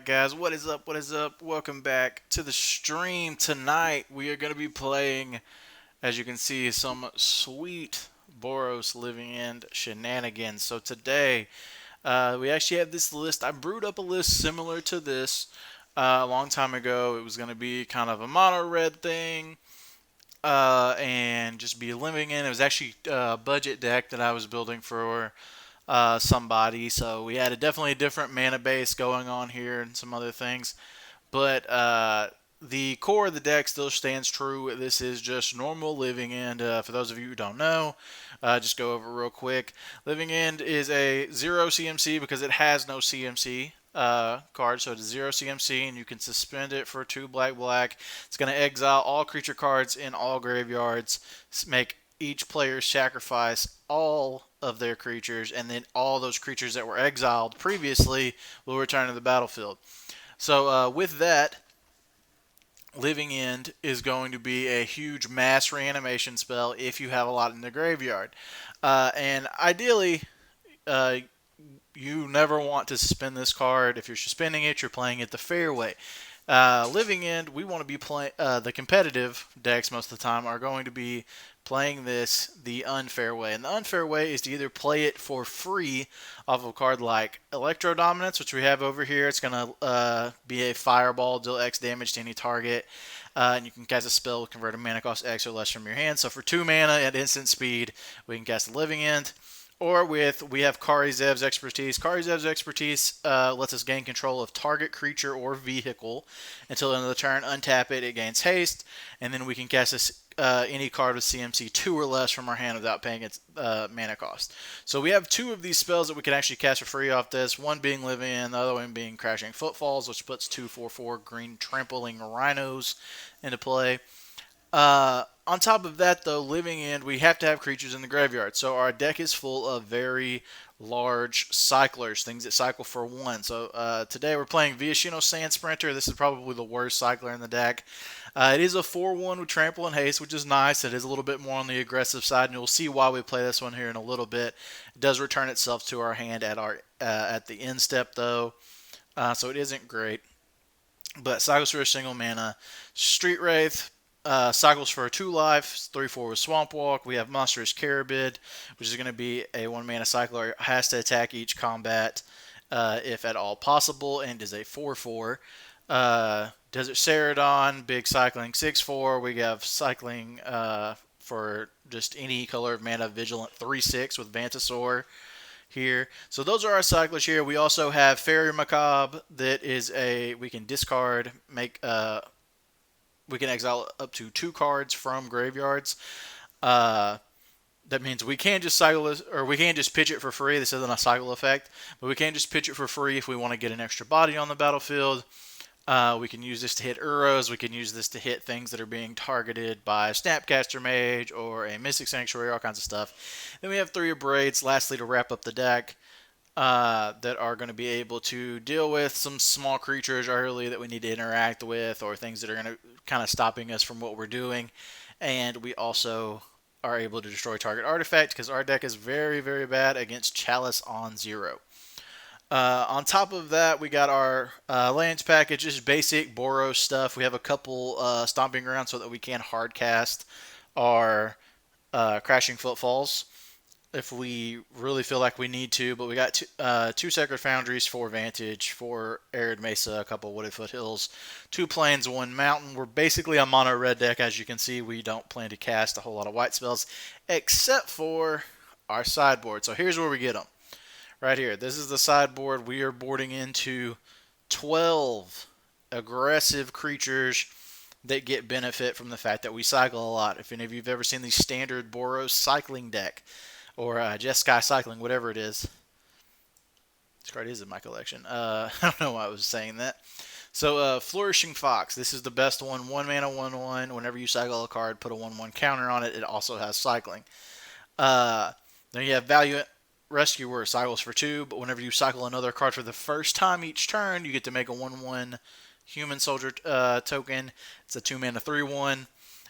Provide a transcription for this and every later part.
guys? What is up? What is up? Welcome back to the stream. Tonight we are going to be playing, as you can see, some sweet Boros Living End shenanigans. So today we actually have this list. I brewed up a list similar to this a long time ago. It was going to be kind of a mono red thing and just be living in. It was actually a budget deck that I was building for somebody. So we had definitely a different mana base going on here and some other things. But the core of the deck still stands true. This is just normal Living End. For those of you who don't know, just go over real quick. Living End is a 0 CMC because it has no CMC card, so it's 0 CMC, and you can suspend it for 2 black black. It's going to exile all creature cards in all graveyards, make each player sacrifice all of their creatures, and then all those creatures that were exiled previously will return to the battlefield. So with that, Living End is going to be a huge mass reanimation spell if you have a lot in the graveyard. And ideally, you never want to suspend this card. If you're suspending it, you're playing it the fair way. Living End, we want to be playing the competitive decks most of the time are going to be playing this the unfair way. And the unfair way is to either play it for free off of a card like Electro Dominance, which we have over here. It's going to be a fireball, deal X damage to any target. And you can cast a spell with convert a mana cost X or less from your hand. So for 2 mana at instant speed, we can cast a Living End. Or we have Kari Zev's Expertise. Kari Zev's Expertise lets us gain control of target creature or vehicle until the end of the turn. Untap it, it gains haste, and then we can cast this, any card with CMC 2 or less from our hand without paying its mana cost. So we have 2 of these spells that we can actually cast for free off this. One being Living In, the other one being Crashing Footfalls, which puts 2/4/4 green trampling rhinos into play. On top of that, though, Living End, we have to have creatures in the graveyard. So our deck is full of very large cyclers, things that cycle for 1. So today we're playing Viashino Sand Sprinter. This is probably the worst cycler in the deck. It is a 4/1 with Trample and Haste, which is nice. It is a little bit more on the aggressive side, and you'll see why we play this one here in a little bit. It does return itself to our hand at the end step, though, so it isn't great. But cycles for a single mana. Street Wraith. Cycles for a 2 life, 3/4 with Swamp Walk. We have Monstrous Carabid, which is going to be a 1 mana cycler. Has to attack each combat if at all possible, and is a 4/4. Desert Ceradon, big cycling 6/4. We have cycling for just any color of mana, Vigilant 3/6 with Vantasaur here. So those are our cyclers here. We also have Fairy Macabre that is we can discard, we can exile up to 2 cards from graveyards. That means we can't just cycle this, or we can't just pitch it for free. This isn't a cycle effect, but we can just pitch it for free if we want to get an extra body on the battlefield. We can use this to hit Uros. We can use this to hit things that are being targeted by a Snapcaster Mage or a Mystic Sanctuary, all kinds of stuff. Then we have 3 Abrades, lastly, to wrap up the deck. That are going to be able to deal with some small creatures early that we need to interact with, or things that are going to kind of stopping us from what we're doing. And we also are able to destroy target artifact because our deck is very, very bad against Chalice on 0. On top of that, we got our lands package, just basic Boros stuff. We have a couple Stomping Grounds so that we can hard cast our Crashing Footfalls if we really feel like we need to, but we got 2 Sacred Foundries, 4 Vantage, 4 Arid Mesa, a couple Wooded Foothills, 2 Plains, 1 Mountain. We're basically a mono red deck. As you can see, we don't plan to cast a whole lot of white spells, except for our sideboard. So here's where we get them. Right here. This is the sideboard. We are boarding into 12 aggressive creatures that get benefit from the fact that we cycle a lot. If any of you have ever seen the standard Boros cycling deck, or Jeskai Cycling, whatever it is. This card is in my collection. I don't know why I was saying that. So, Flourishing Fox. This is the best one. 1 mana, 1/1. Whenever you cycle a card, put a 1/1 counter on it. It also has cycling. Then you have Valiant Rescuer. Cycles for 2, but whenever you cycle another card for the first time each turn, you get to make a 1/1 Human Soldier token. It's a 2 mana, 3/1.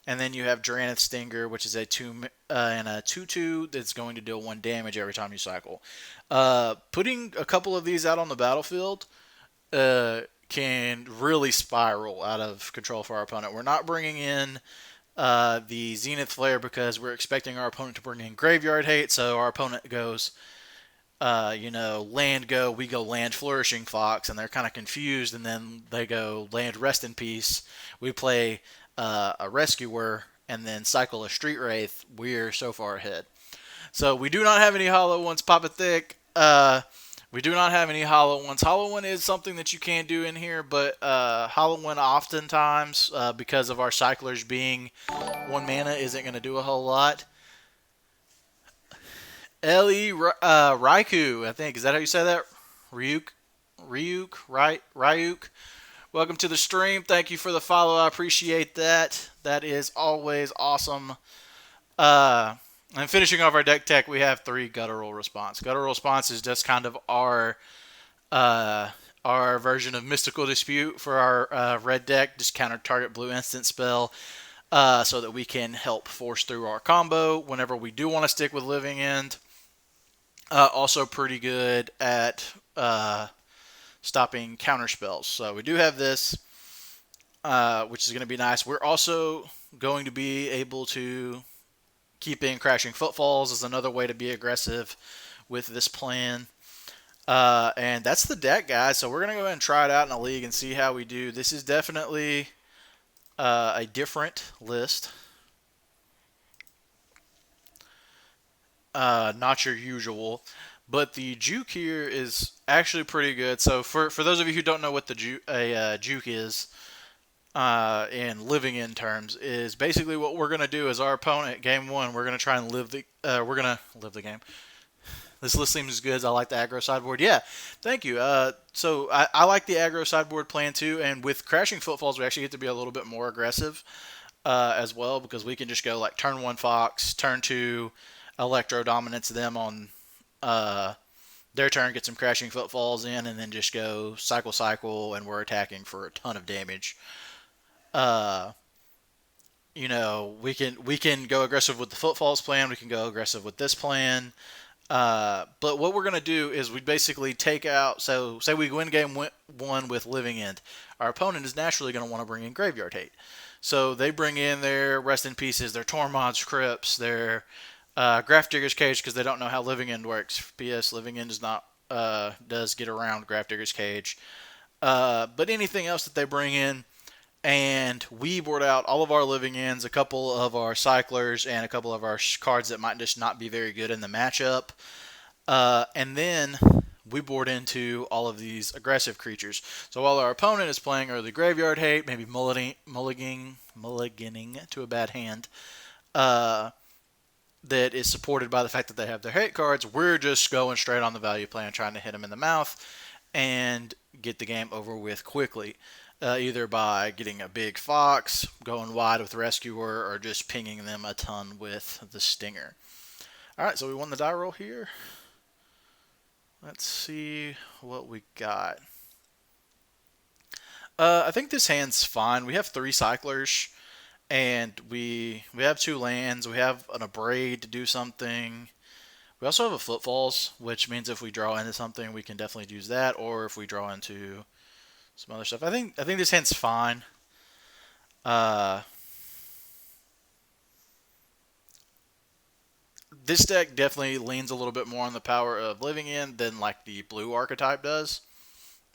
And then you have Drannith Stinger, which is a 2 and a 2/2 that's going to deal 1 damage every time you cycle. Putting a couple of these out on the battlefield can really spiral out of control for our opponent. We're not bringing in the Zenith Flare because we're expecting our opponent to bring in Graveyard Hate, so our opponent goes, land go, we go land Flourishing Fox, and they're kind of confused, and then they go land Rest in Peace. We play a Rescuer, and then cycle a Street Wraith. We're so far ahead. So we do not have any hollow ones. Papa Thick. We do not have any hollow ones. Hollow one is something that you can do in here, but hollow one oftentimes, because of our cyclers being 1 mana, isn't going to do a whole lot. Raikou, I think. Is that how you say that? Ryuk. Welcome to the stream. Thank you for the follow. I appreciate that. That is always awesome. And finishing off our deck tech, we have 3 Guttural Response. Guttural Response is just kind of our version of Mystical Dispute for our red deck. Just counter target blue instant spell, so that we can help force through our combo whenever we do want to stick with Living End. Also pretty good at stopping counter spells. So we do have this, which is going to be nice. We're also going to be able to keep in Crashing Footfalls as another way to be aggressive with this plan. And that's the deck, guys. So we're going to go ahead and try it out in a league and see how we do. This is definitely a different list. Not your usual. But the Juke here is actually pretty good. So for those of you who don't know what the Juke is, in Living End terms, is basically what we're going to do is our opponent, game 1, we're going to try and live the game. This list seems as good as I like the aggro sideboard. Yeah, thank you. So I like the aggro sideboard plan too, and with Crashing Footfalls, we actually get to be a little bit more aggressive as well, because we can just go like turn 1 Fox, turn 2 Electro Dominance them on their turn, get some Crashing Footfalls in, and then just go cycle, and we're attacking for a ton of damage. We can go aggressive with the Footfalls plan. We can go aggressive with this plan. But what we're going to do is we basically take out, so say we win game 1 with Living End. Our opponent is naturally going to want to bring in Graveyard Hate. So they bring in their Rest in Pieces, their Tormod's Crypts, their Graph Digger's Cage, because they don't know how Living End works. P.S. Living End does get around Graph Digger's Cage. But anything else that they bring in, and we board out all of our Living Ends, a couple of our Cyclers, and a couple of our cards that might just not be very good in the matchup. And then we board into all of these aggressive creatures. So while our opponent is playing early Graveyard Hate, maybe mulliganing to a bad hand, that is supported by the fact that they have their hate cards, we're just going straight on the value plan, trying to hit them in the mouth and get the game over with quickly. Either by getting a big Fox, going wide with Rescuer, or just pinging them a ton with the Stinger. Alright, so we won the die roll here. Let's see what we got. I think this hand's fine. We have 3 Cyclers, and we have 2 lands. We have an Abrade to do something. We also have a Footfalls, which means if we draw into something, we can definitely use that, or if we draw into some other stuff. I think this hand's fine. This deck definitely leans a little bit more on the power of Living End than like the blue archetype does.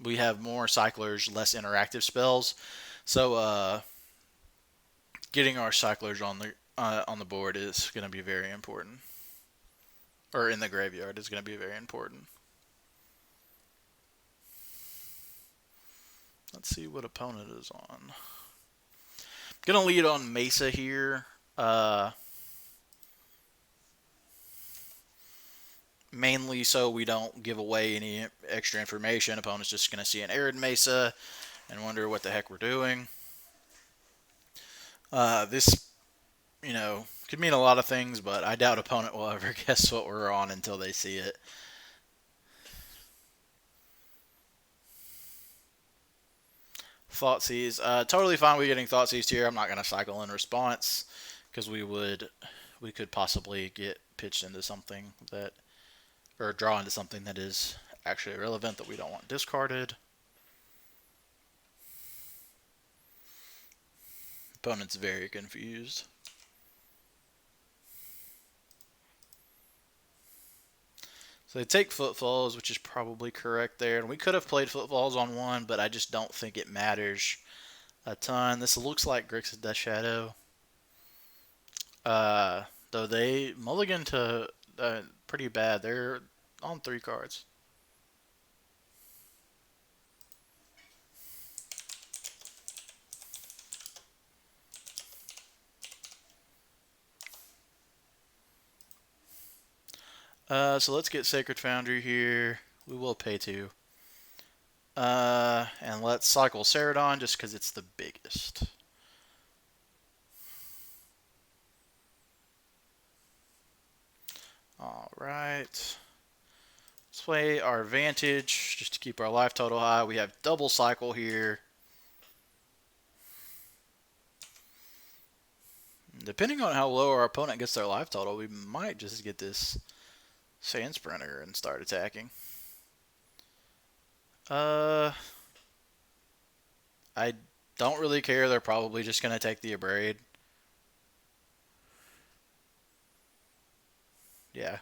We have more Cyclers, less interactive spells. So getting our Cyclers on the board is going to be very important. Or in the graveyard is going to be very important. Let's see what opponent is on. Going to lead on Mesa here. Mainly so we don't give away any extra information. Opponent's just going to see an Arid Mesa and wonder what the heck we're doing. This, could mean a lot of things, but I doubt opponent will ever guess what we're on until they see it. Thoughtseize. Totally fine with getting Thoughtseized here. I'm not going to cycle in response because we could possibly get pitched into something that, or draw into something that is actually irrelevant that we don't want discarded. Opponent's very confused. So they take footfalls, which is probably correct there. And we could have played footfalls on one, but I just don't think it matters a ton. This looks like Grixis Death Shadow. Though they mulligan to pretty bad. They're on 3 cards. So let's get Sacred Foundry here. We will pay 2. And let's cycle Ceradon just because it's the biggest. Alright. Let's play our Vantage just to keep our life total high. We have double cycle here. Depending on how low our opponent gets their life total, we might just get this Sand Sprinter and start attacking. I don't really care. They're probably just going to take the Abrade. Yeah.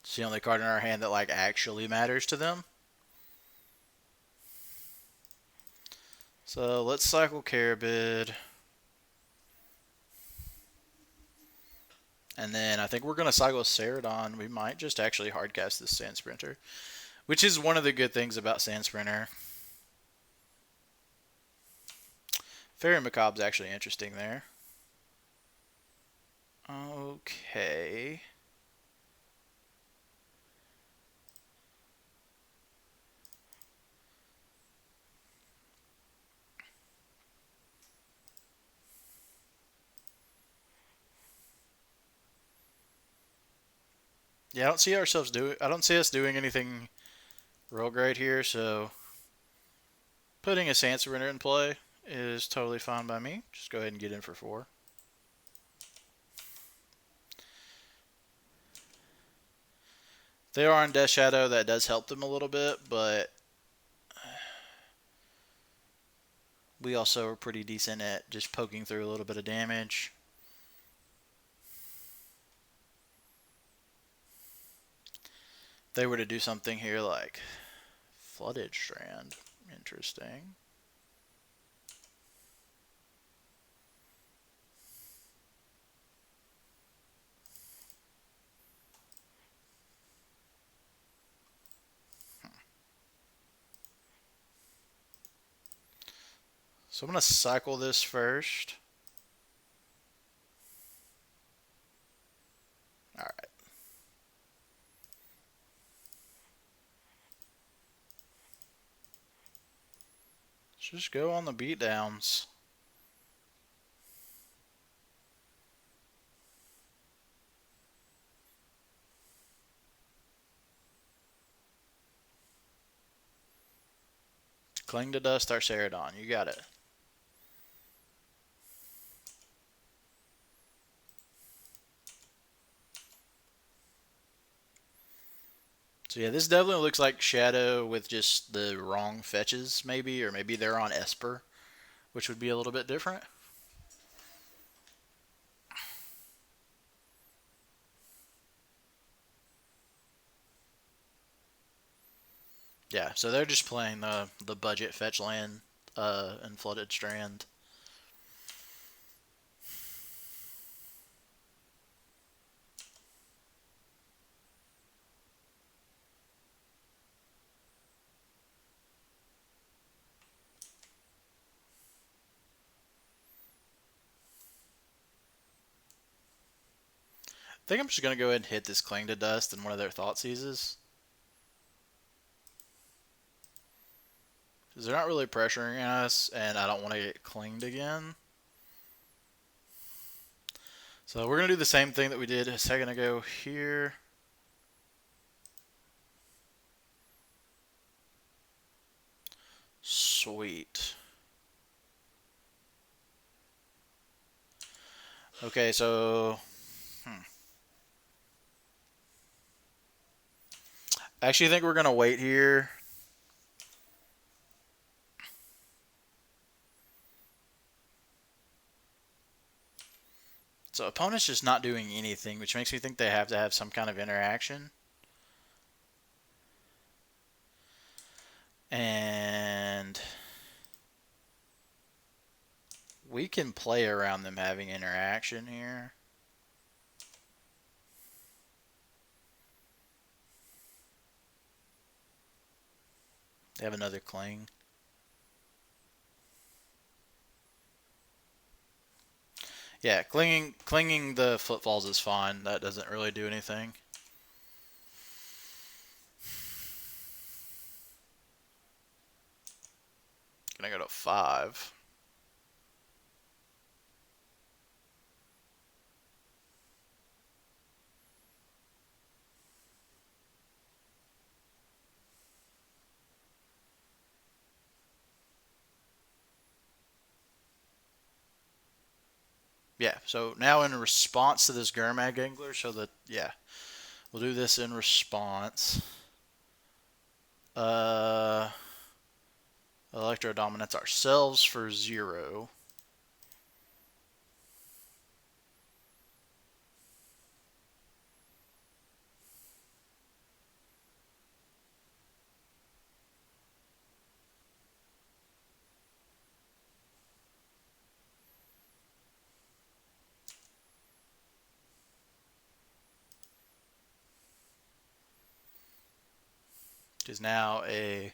It's the only card in our hand that like actually matters to them. So let's cycle Carabid. And then I think we're going to cycle Ceradon. We might just actually hardcast this Sand Sprinter, which is one of the good things about Sand Sprinter. Fairy Macabre's actually interesting there. Okay. Yeah, I don't see us doing anything real great here, so putting a Sand Sprinter in play is totally fine by me. Just go ahead and get in for 4. They are on Death Shadow. That does help them a little bit, but we also are pretty decent at just poking through a little bit of damage. If they were to do something here like Flooded Strand, interesting. So I'm going to cycle this first. Alright. Let's just go on the beatdowns. Cling to Dust our Ceradon. You got it. So yeah, this definitely looks like Shadow with just the wrong fetches, maybe, or maybe they're on Esper, which would be a little bit different. Yeah, so they're just playing the budget fetch land and Flooded Strand. I think I'm just going to go ahead and hit this Cling to Dust in one of their Thought Seizes. Because they're not really pressuring us, and I don't want to get clinged again. So we're going to do the same thing that we did a second ago here. Sweet. Okay, so... I actually think we're going to wait here. So opponent's just not doing anything, which makes me think they have to have some kind of interaction. And we can play around them having interaction here. They have another cling. Yeah, clinging the footfalls is fine. That doesn't really do anything. Gonna go to 5. Yeah, so now in response to this Gurmag Angler, so that, yeah, we'll do this in response. Electro Dominance ourselves for 0. Because now a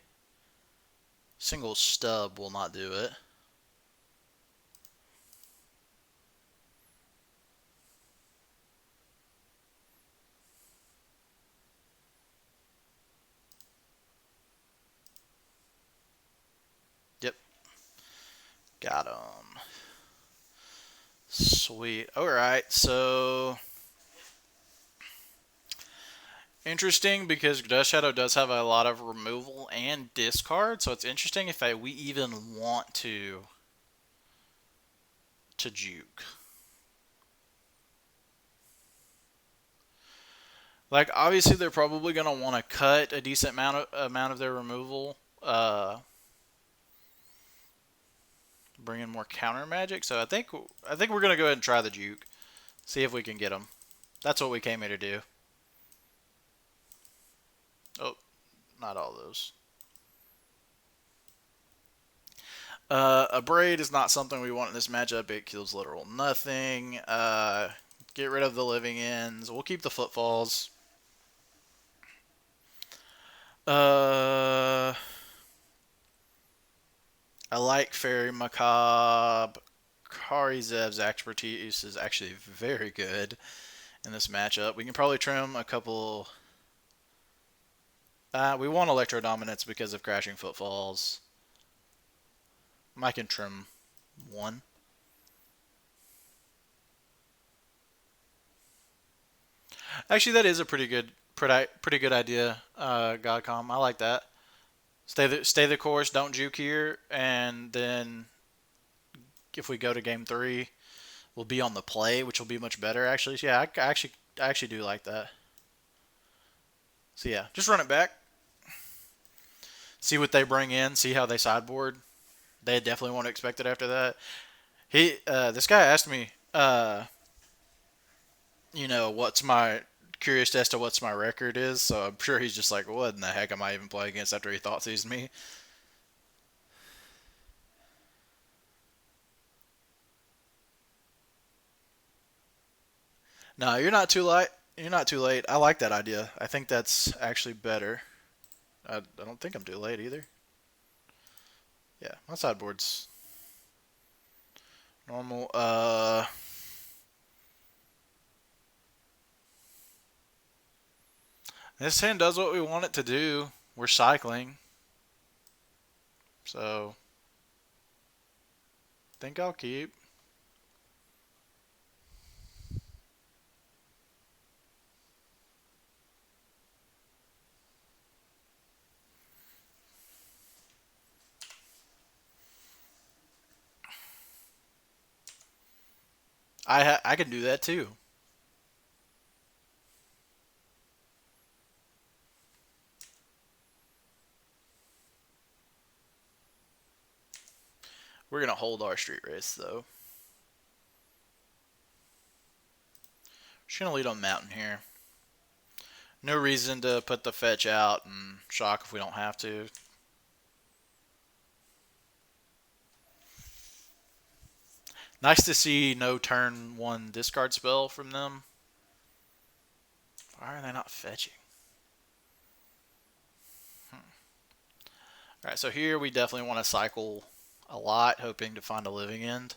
single stub will not do it. Yep. Got him. Sweet. Alright, so interesting because Dust Shadow does have a lot of removal and discard, so it's interesting if we even want to Juke. Like, obviously they're probably going to want to cut a decent amount of their removal, bring in more counter magic. So I think we're going to go ahead and try the Juke, see if we can get them. That's what we came here to do. Oh, not all those. A Braid is not something we want in this matchup. It kills literal nothing. Get rid of the Living Ends. We'll keep the Footfalls. I like Fairy Macabre. Karizev's expertise is actually very good in this matchup. We can probably trim a couple. We want Electro Dominance because of Crashing Footfalls. I can trim 1. Actually, that is a pretty good idea, Godcom. I like that. Stay the course. Don't juke here, and then if we go to game 3, we'll be on the play, which will be much better. Actually, so yeah, I actually do like that. So yeah, just run it back. See what they bring in. See how they sideboard. They definitely won't expect it after that. This guy asked me, what's my curious as to what's my record is. So I'm sure he's just like, what in the heck am I even playing against after he thought sees me? No, you're not too late. You're not too late. I like that idea. I think that's actually better. I don't think I'm too late either. Yeah, my sideboard's normal. This hand does what we want it to do. We're cycling. So, think I'll keep. I can do that too. We're gonna hold our street race though. Just going to lead on mountain here. No reason to put the fetch out and shock if we don't have to. Nice to see no turn 1 discard spell from them. Why are they not fetching? Alright, so here we definitely want to cycle a lot, hoping to find a living end.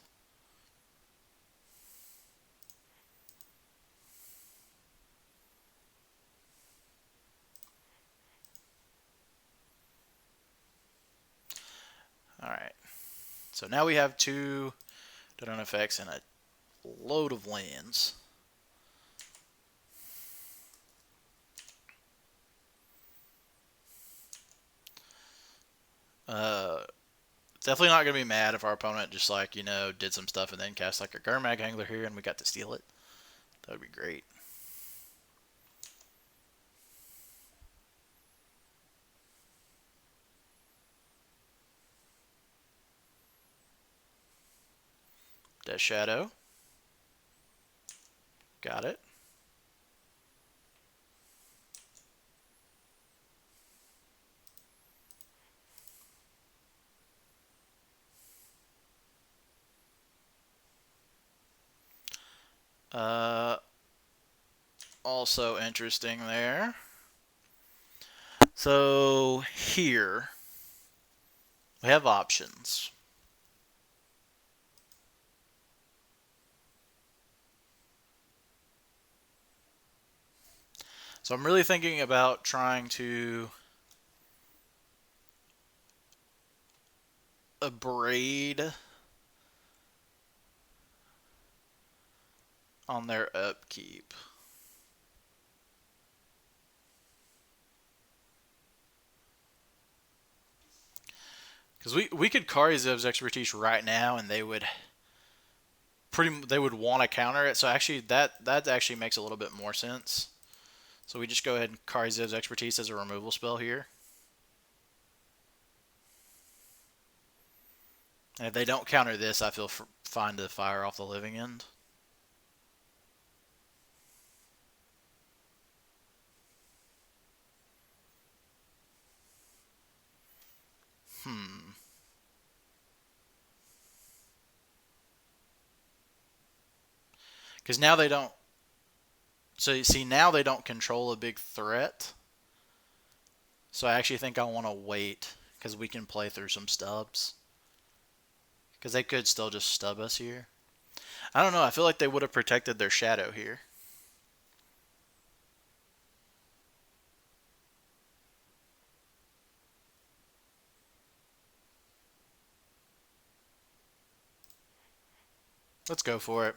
Alright, so now we have 2 Don't effects and a load of lands. Definitely not going to be mad if our opponent just like, did some stuff and then cast like a Gurmag Angler here and we got to steal it. That would be great. Death Shadow. Got it. Also interesting there. So here we have options. So I'm really thinking about trying to abrade on their upkeep. Because we could Karizev's expertise right now, and they would want to counter it. So actually, that actually makes a little bit more sense. So we just go ahead and Karizev's expertise as a removal spell here. And if they don't counter this, I feel fine to fire off the living end. Because now they don't. So you see, now they don't control a big threat. So I actually think I want to wait because we can play through some stubs. Because they could still just stub us here. I don't know. I feel like they would have protected their shadow here. Let's go for it.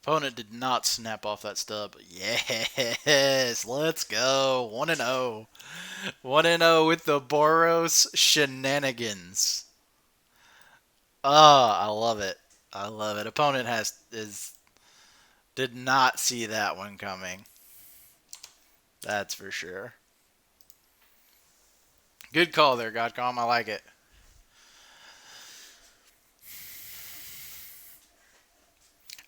Opponent did not snap off that stub. Yes, let's go. 1-0. 1-0 with the Boros shenanigans. Oh, I love it. I love it. Opponent did not see that one coming. That's for sure. Good call there, Godcom. I like it.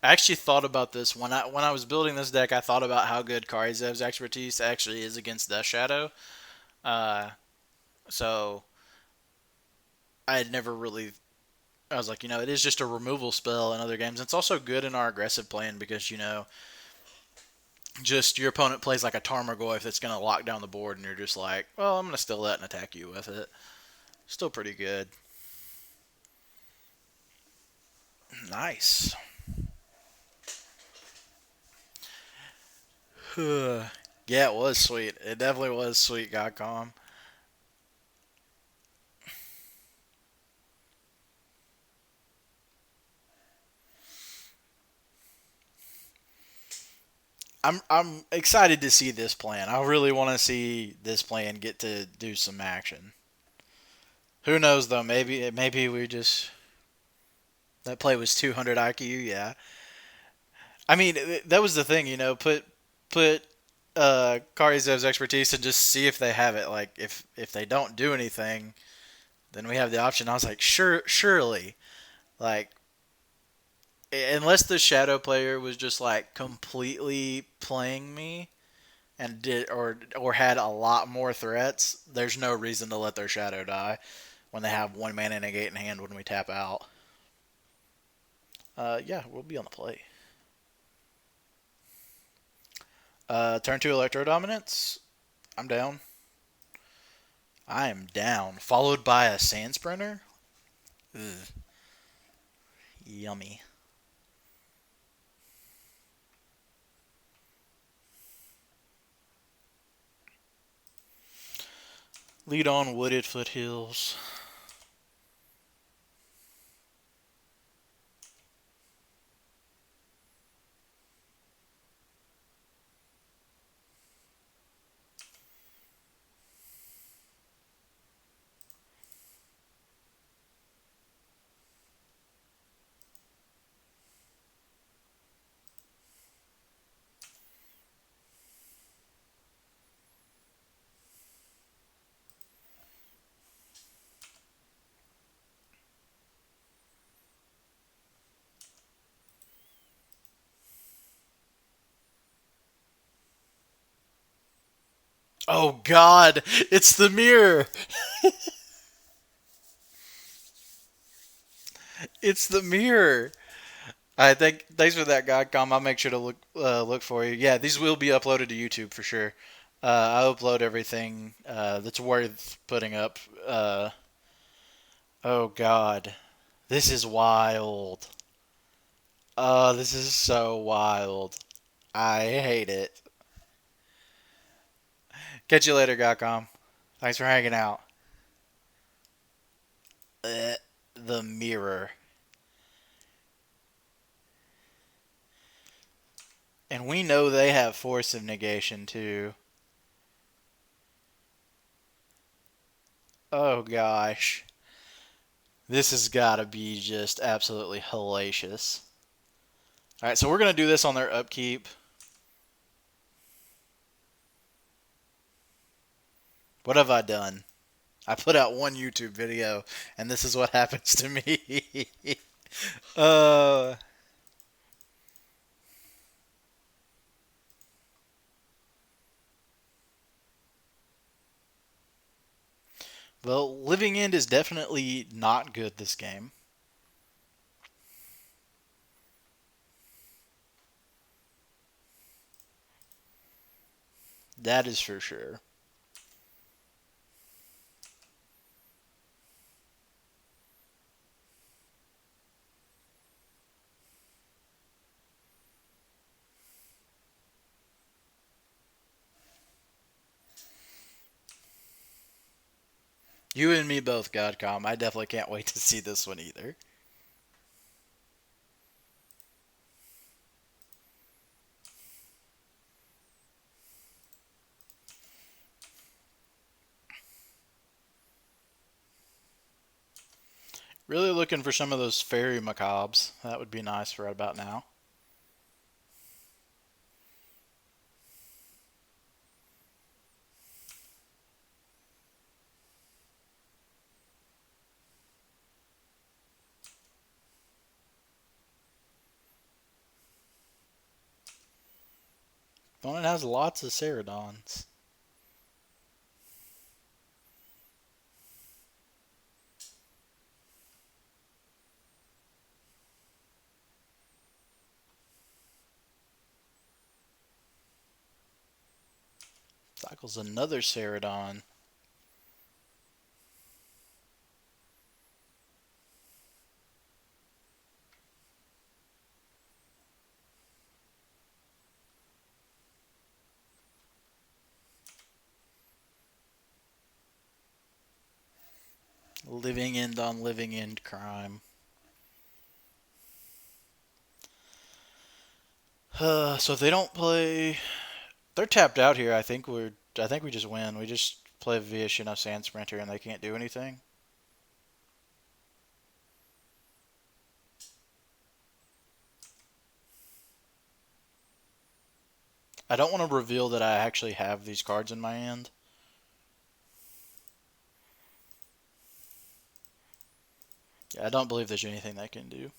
I actually thought about this when I was building this deck. I thought about how good Karizev's expertise actually is against Death Shadow. So I had never really. I was like, it is just a removal spell in other games. It's also good in our aggressive plan because just your opponent plays like a Tarmogoyf that's going to lock down the board, and you're just like, well, I'm going to steal that and attack you with it. Still pretty good. Nice. Yeah, it was sweet. It definitely was sweet, Godcom. I'm excited to see this plan. I really want to see this plan get to do some action. Who knows though? Maybe we just that play was 200 IQ. Yeah. I mean that was the thing. Put put Karizev's expertise and just see if they have it. Like if they don't do anything, then we have the option. I was like, surely, like unless the shadow player was just like completely playing me and did or had a lot more threats, there's no reason to let their shadow die when they have one mana and a gate in hand when we tap out. Yeah, we'll be on the play. Turn 2 Electro Dominance. I'm down. I am down. Followed by a Sand Sprinter. Ugh. Yummy. Lead on Wooded Foothills. Oh God! It's the mirror. It's the mirror. I think. Thanks for that, Godcom. I'll make sure to look for you. Yeah, these will be uploaded to YouTube for sure. I upload everything that's worth putting up. Oh God, this is wild. Oh, this is so wild. I hate it. Catch you later, Godcom. Thanks for hanging out. The mirror. And we know they have Force of Negation too. Oh gosh. This has got to be just absolutely hellacious. Alright, so we're going to do this on their upkeep. What have I done? I put out one YouTube video, and this is what happens to me. uh, well, Living End is definitely not good this game. That is for sure. You and me both, Godcom. I definitely can't wait to see this one either. Really looking for some of those fairy macabres. That would be nice for right about now. Opponent has lots of Ceradons. Cycles another Ceradon. Living End on Living End crime. So if they don't play, they're tapped out here. I think we just win. We just play via Shinnok Sand Sprinter and they can't do anything. I don't want to reveal that I actually have these cards in my hand. Yeah, I don't believe there's anything they can do.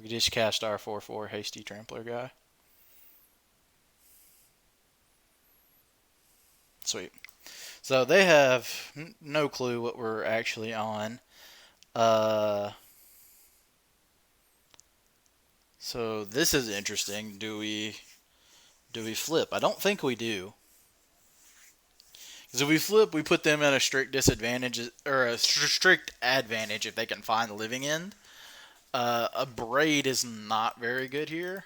We just cast our 4/4 Hasty Trampler guy. Sweet. So they have no clue what we're actually on. Uh, so this is interesting. Do we flip? I don't think we do. Because if we flip, we put them at a strict disadvantage or a strict advantage if they can find the living end. A braid is not very good here.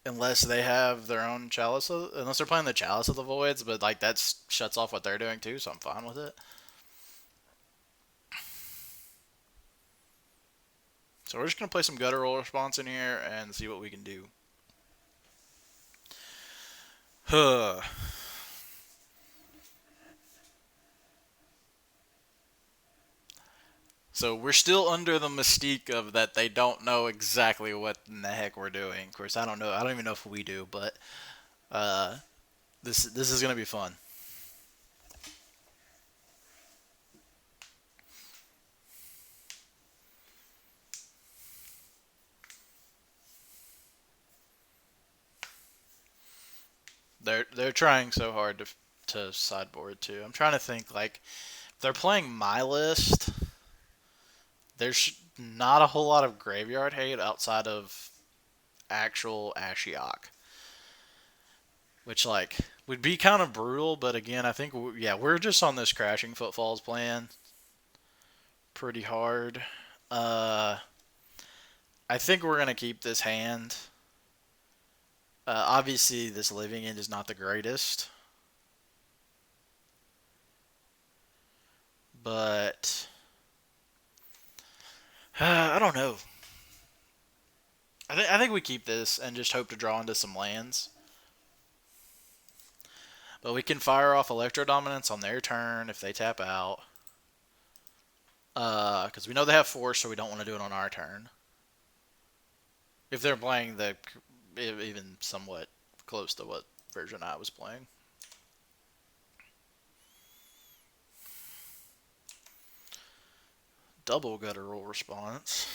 Unless they have their own chalice, unless they're playing the chalice of the voids, but like that shuts off what they're doing too, so I'm fine with it. So we're just gonna play some guttural response in here and see what we can do. Huh. So we're still under the mystique of that they don't know exactly what in the heck we're doing. Of course, I don't know. I don't even know if we do, but uh, this is gonna be fun. They're trying so hard to sideboard too. I'm trying to think like if they're playing my list. There's not a whole lot of graveyard hate outside of actual Ashiok, which like would be kind of brutal. But again, I think yeah, we're just on this crashing footfalls plan pretty hard. Uh, I think we're gonna keep this hand. Obviously, this living end is not the greatest, but I don't know. I think we keep this and just hope to draw into some lands. But we can fire off Electro Dominance on their turn if they tap out. Because we know they have force, so we don't want to do it on our turn. If they're playing the even somewhat close to what version I was playing. Double guttural response.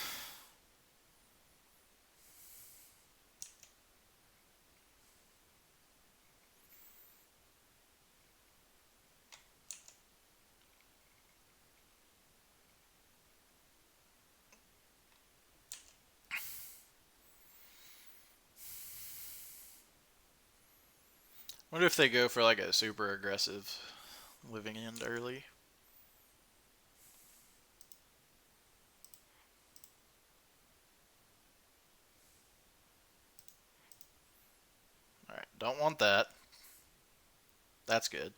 Wonder if they go for like a super aggressive living end early. Alright, don't want that. That's good.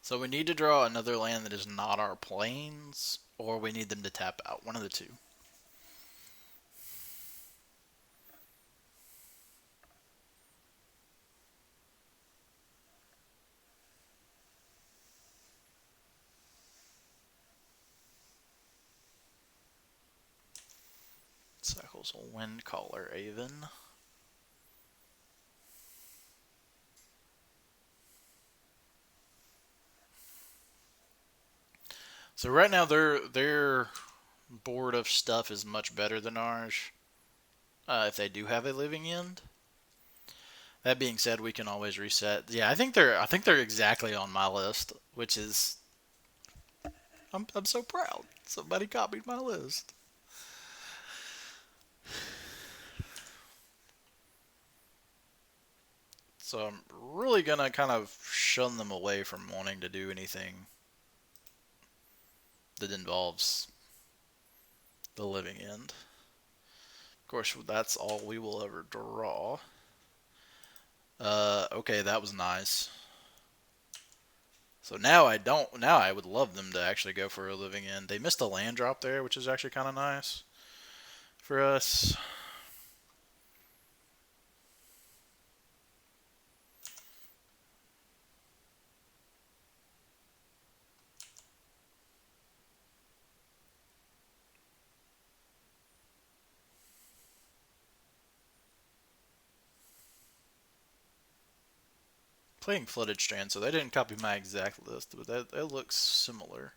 So we need to draw another land that is not our plains, or we need them to tap out. One of the two. Cycles a Windcaller Aven. So right now their board of stuff is much better than ours. If they do have a living end. That being said, we can always reset. Yeah, I think they're exactly on my list, which is I'm so proud. Somebody copied my list. So I'm really gonna kind of shun them away from wanting to do anything that involves the living end. Of course, that's all we will ever draw. Okay, that was nice. So now I don't. Now I would love them to actually go for a living end. They missed a land drop there, which is actually kind of nice for us. Playing Flooded Strand, so they didn't copy my exact list, but that looks similar.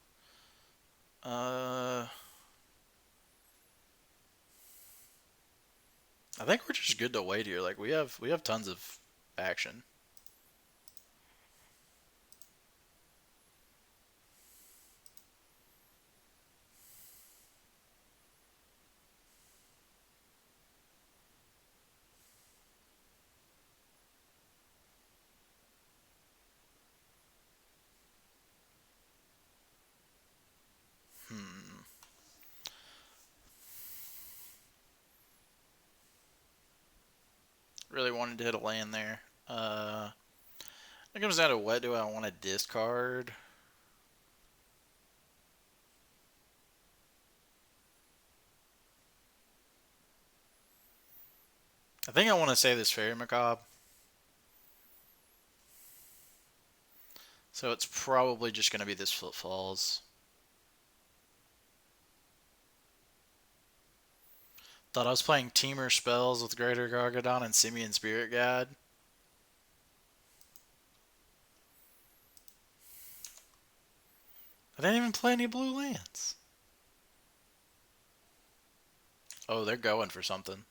I think we're just good to wait here. Like we have tons of action. Hmm. Really wanted to hit a land there. It comes down to what do I want to discard? I think I want to say this Fairy Macabre. So it's probably just going to be this Footfalls. Thought I was playing Teamer spells with Greater Gargadon and Simian Spirit Guide. I didn't even play any blue lands. Oh, they're going for something.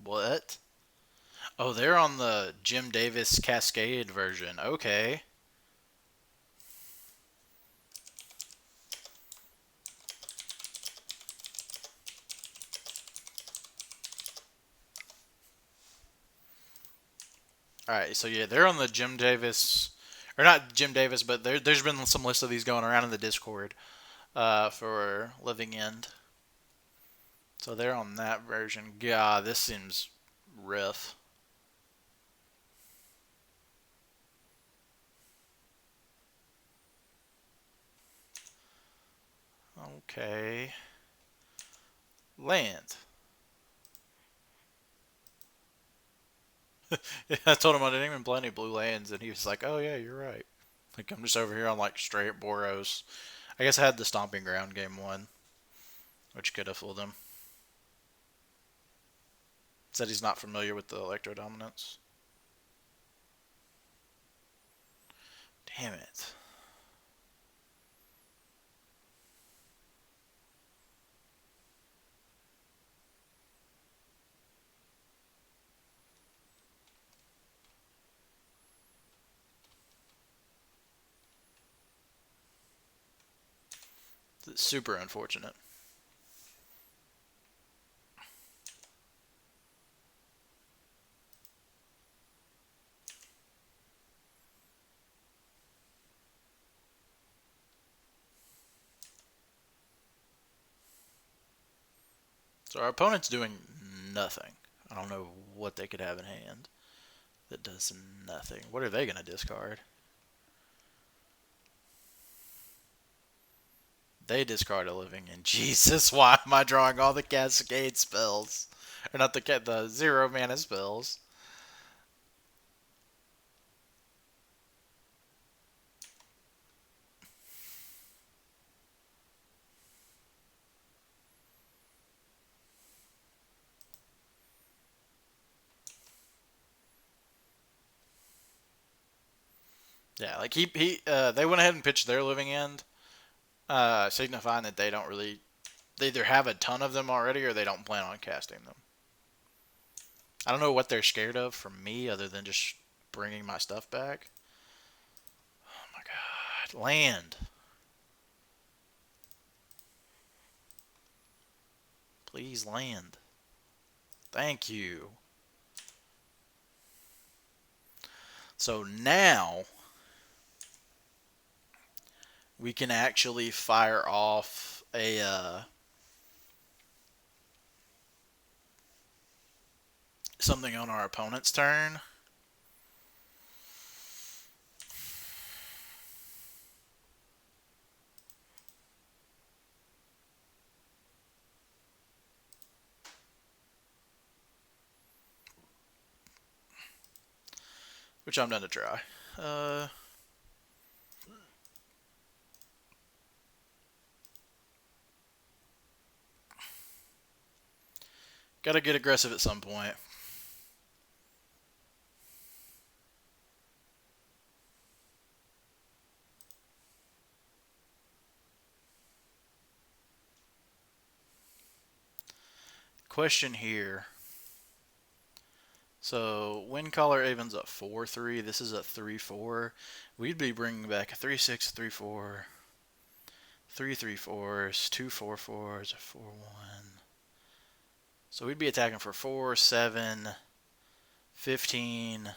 What? Oh, they're on the Jim Davis Cascade version. Okay. Alright, so yeah, they're on the Jim Davis, or not Jim Davis, but there's been some lists of these going around in the Discord for Living End. So they're on that version. God, this seems rough. Okay. Land. Yeah, I told him I didn't even play any blue lands, and he was like, "Oh yeah, you're right." Like I'm just over here on like straight Boros. I guess I had the Stomping Ground game one, which could have fooled him. Said he's not familiar with the Electro Dominance. Damn it. It's super unfortunate. So our opponent's doing nothing. I don't know what they could have in hand that does nothing. What are they going to discard? They discard a Living End. Jesus, why am I drawing all the Cascade spells? Or not the 0 mana spells. Yeah, like they went ahead and pitched their Living End, signifying that they either have a ton of them already or they don't plan on casting them. I don't know what they're scared of from me other than just bringing my stuff back. Oh my god. Land. Please land. Thank you. So now we can actually fire off a something on our opponent's turn. Which I'm going to try. Gotta get aggressive at some point. Question here. So win collar Avon's a 4-3. This is a 3-4. We'd be bringing back a 3-6, 3-4, 3-3-4s, 2-4-4s, a 4-1. So we'd be attacking for 4, 7, 15,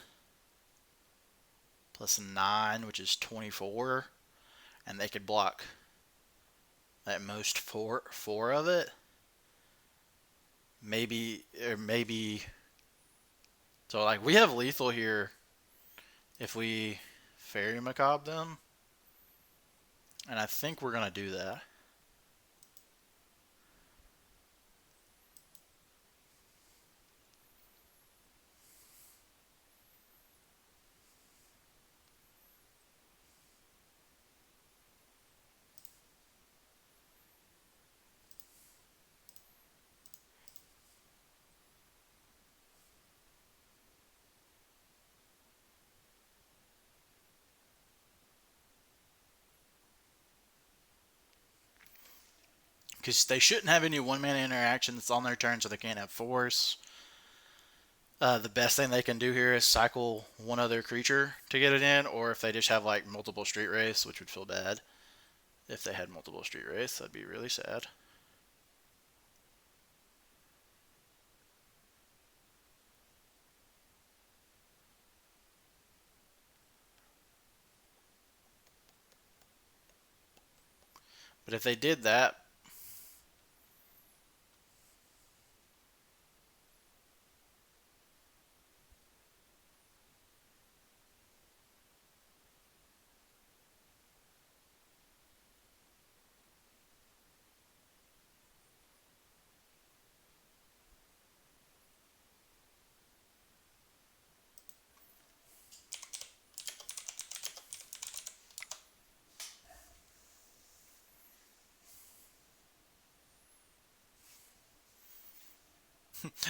plus 9, which is 24. And they could block at most four of it. Maybe. So, like, we have lethal here if we Fairy Macabre them. And I think we're going to do that. Because they shouldn't have any one-mana interaction that's on their turn, so they can't have force. The best thing they can do here is cycle one other creature to get it in, or if they just have like multiple Street Wraiths, which would feel bad. If they had multiple Street Wraiths, that'd be really sad. But if they did that,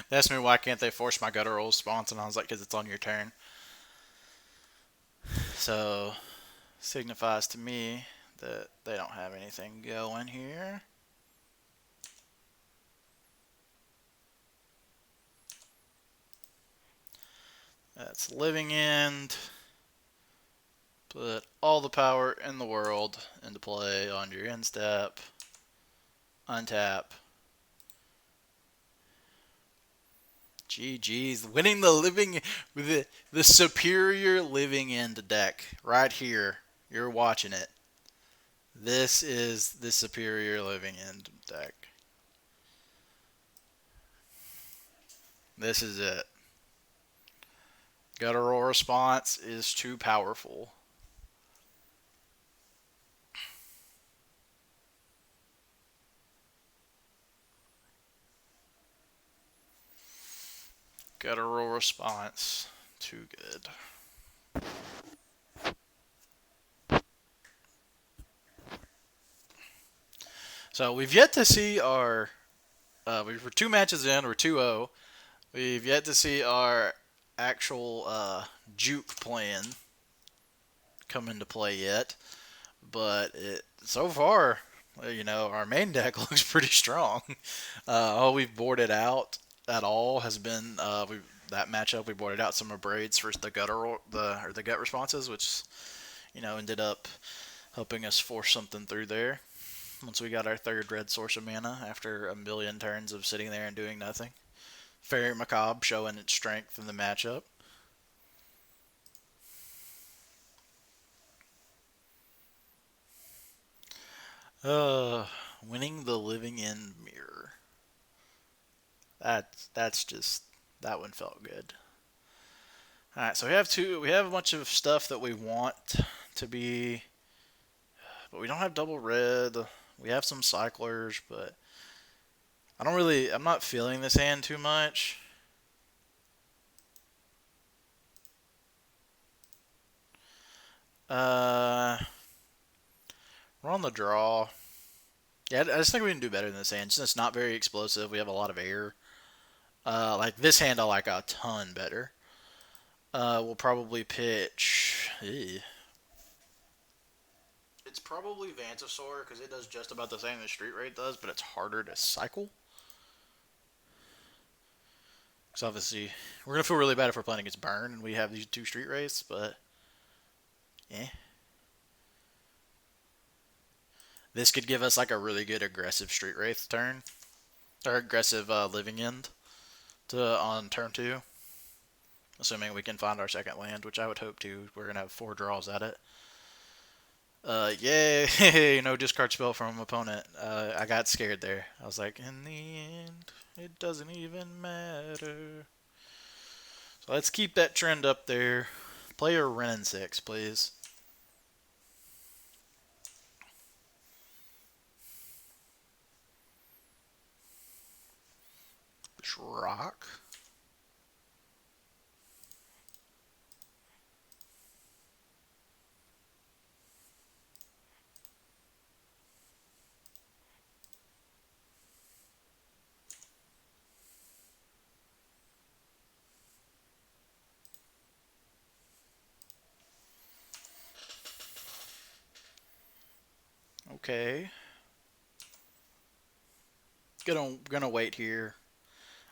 they asked me why can't they force my guttural response, and I was like, because it's on your turn. So, signifies to me that they don't have anything going here. That's Living End. Put all the power in the world into play on your end step. Untap. GG's, winning the living with the superior Living End deck right here. You're watching it. This is the superior Living End deck. This is it. Guttural response is too powerful. Guttural response, too good. So we've yet to see our. We're 2 matches in. We're 2-0. We've yet to see our actual Juke plan come into play yet, but so far, our main deck looks pretty strong. All we've boarded out at all has been that matchup. We boarded out some Braids for the gut responses, which ended up helping us force something through there. Once we got our third red source of mana after a million turns of sitting there and doing nothing. Fairy Macabre showing its strength in the matchup. Winning the Living End mirror. That's just, that one felt good. All right, so we have a bunch of stuff that we want to be, but we don't have double red. We have some cyclers, but I'm not feeling this hand too much. We're on the draw. Yeah, I just think we can do better than this hand. Since it's not very explosive, we have a lot of air. Like this hand I like a ton better. We'll probably pitch. It's probably Vantasaur because it does just about the same as Street Raid does, but it's harder to cycle. Because obviously, we're going to feel really bad if we're playing against Burn and we have these two Street Raids, but this could give us like a really good aggressive Street Wraith turn. Or aggressive Living End on turn 2. Assuming we can find our second land, which I would hope to. We're going to have 4 draws at it. Yay! No discard spell from an opponent. I got scared there. I was like, in the end, it doesn't even matter. So let's keep that trend up there. Play a Renin 6, please. Rock. Okay. Gonna wait here.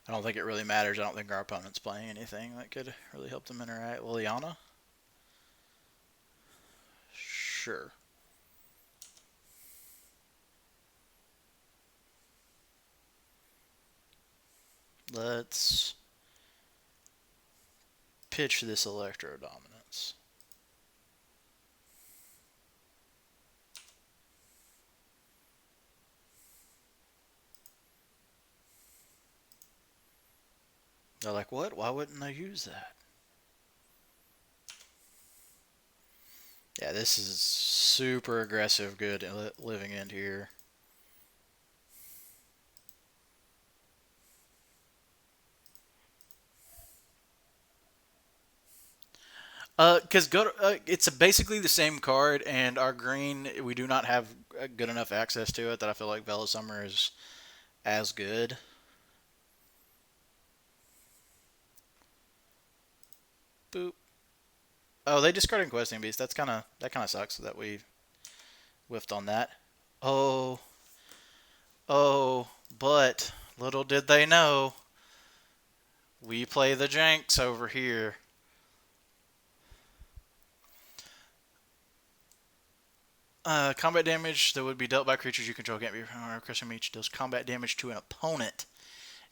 I don't think it really matters. I don't think our opponent's playing anything that could really help them interact. Liliana? Sure. Let's pitch this Electro Dominance. They're like, what? Why wouldn't I use that? Yeah, this is super aggressive good Living End here. Because it's basically the same card, and our green, we do not have good enough access to it that I feel like Vela Summer is as good. Boop. Oh, they discarded Questing Beast. That kind of sucks that we whiffed on that. Oh, but little did they know, we play the Janks over here. Combat damage that would be dealt by creatures you control can't be crushing each deals combat damage to an opponent.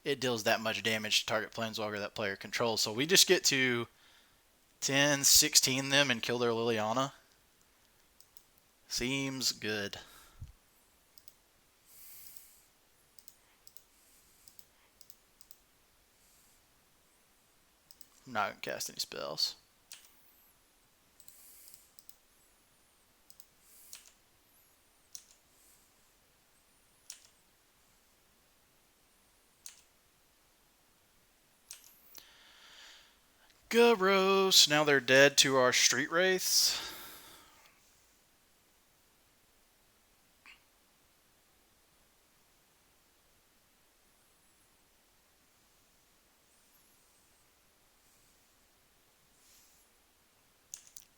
It deals that much damage to target planeswalker that player controls. So we just get to 10, 16 them and kill their Liliana. Seems good. I'm not going to cast any spells. Boros. Now they're dead to our Street Wraiths.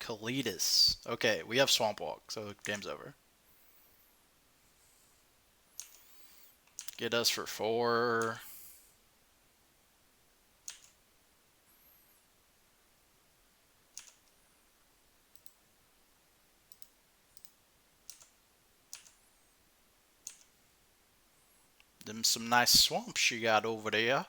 Kalidas. Okay, we have Swamp Walk, so game's over. Get us for 4. Them some nice swamps you got over there.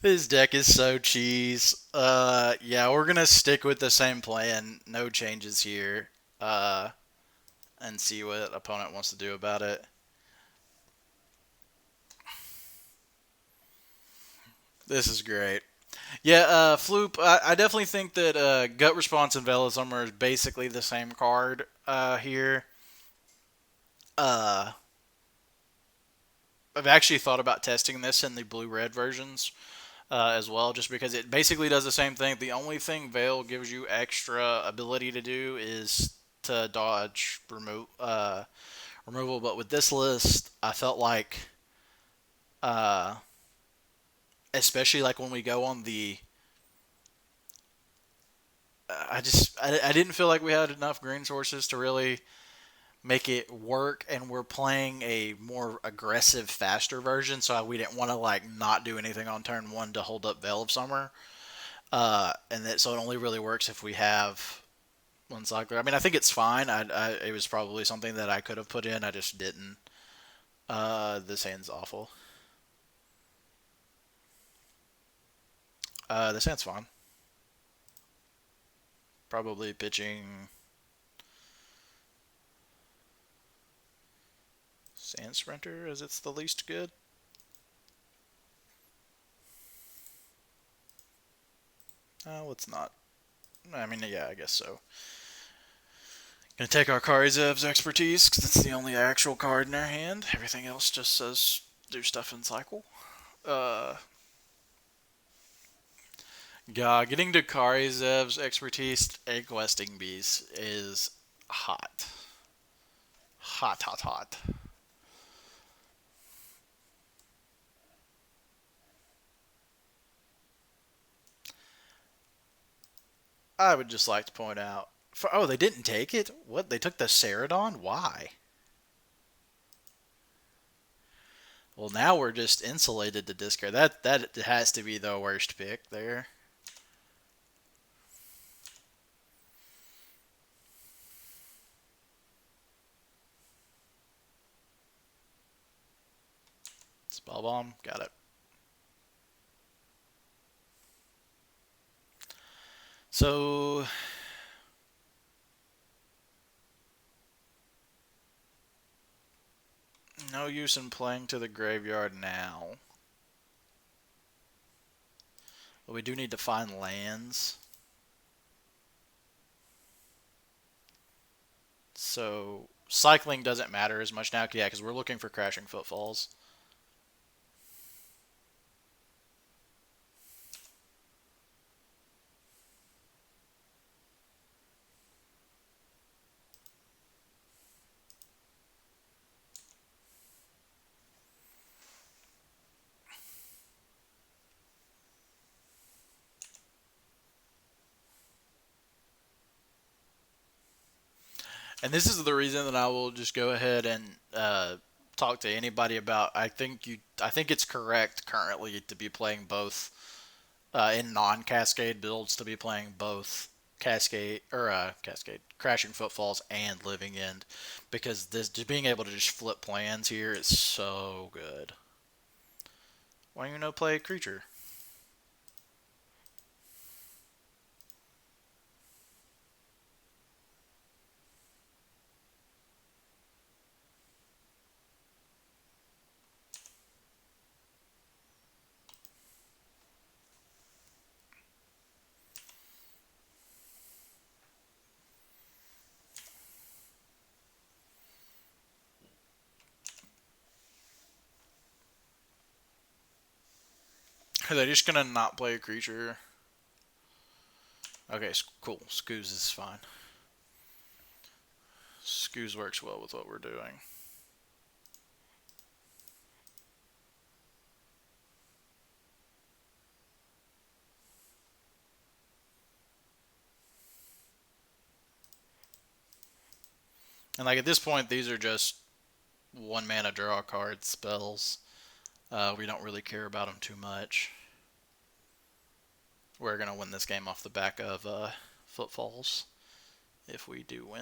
This deck is so cheese. Yeah, we're gonna stick with the same plan. No changes here. And see what opponent wants to do about it. This is great. Yeah, Floop, I definitely think that Gut Response and Vela Summer is basically the same card here. I've actually thought about testing this in the blue-red versions as well, just because it basically does the same thing. The only thing Veil gives you extra ability to do is to dodge removal, but with this list, I felt like, uh, especially like when we go on the, I didn't feel like we had enough green sources to really make it work, and we're playing a more aggressive, faster version, so we didn't want to like not do anything on turn one to hold up Veil of Summer. And that so it only really works if we have one cycler. I mean, I think it's fine. It was probably something that I could have put in. I just didn't. This hand's awful. This hand's fine. Probably pitching Sand Sprinter as it's the least good. Let's not. I mean, yeah, I guess so. Gonna take our Karizev's expertise because it's the only actual card in our hand. Everything else just says do stuff in cycle. Yeah, getting to Karizev's expertise egg questing bees is hot. Hot, hot, hot. I would just like to point out. Oh, they didn't take it? What? They took the Ceradon? Why? Well, now we're just insulated to discard. That has to be the worst pick there. Spell Bomb. Got it. So no use in playing to the graveyard now. But we do need to find lands. So cycling doesn't matter as much now. Yeah, because we're looking for Crashing Footfalls. And this is the reason that I will just go ahead and talk to anybody about. I think it's correct currently to be playing both in non-Cascade builds to be playing both Cascade, Crashing Footfalls, and Living End, because this just being able to just flip plans here is so good. Why don't you no play creature? Are they just gonna not play a creature? Okay, cool. Scoos is fine. Scoos works well with what we're doing. And like at this point, these are just 1 mana draw card spells. We don't really care about them too much. We're gonna win this game off the back of Footfalls if we do win.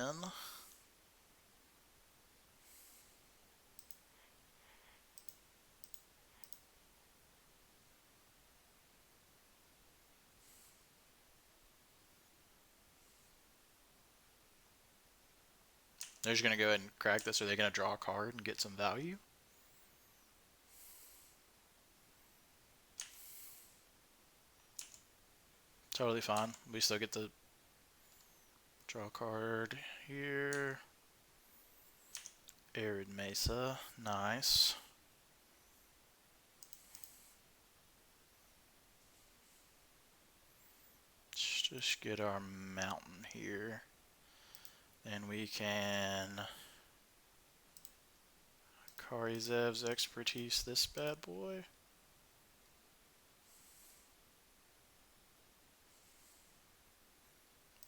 They're just gonna go ahead and crack this. Are they gonna draw a card and get some value? Totally fine. We still get to draw a card here. Arid Mesa, nice. Let's just get our mountain here. Then we can Karizev's expertise this bad boy.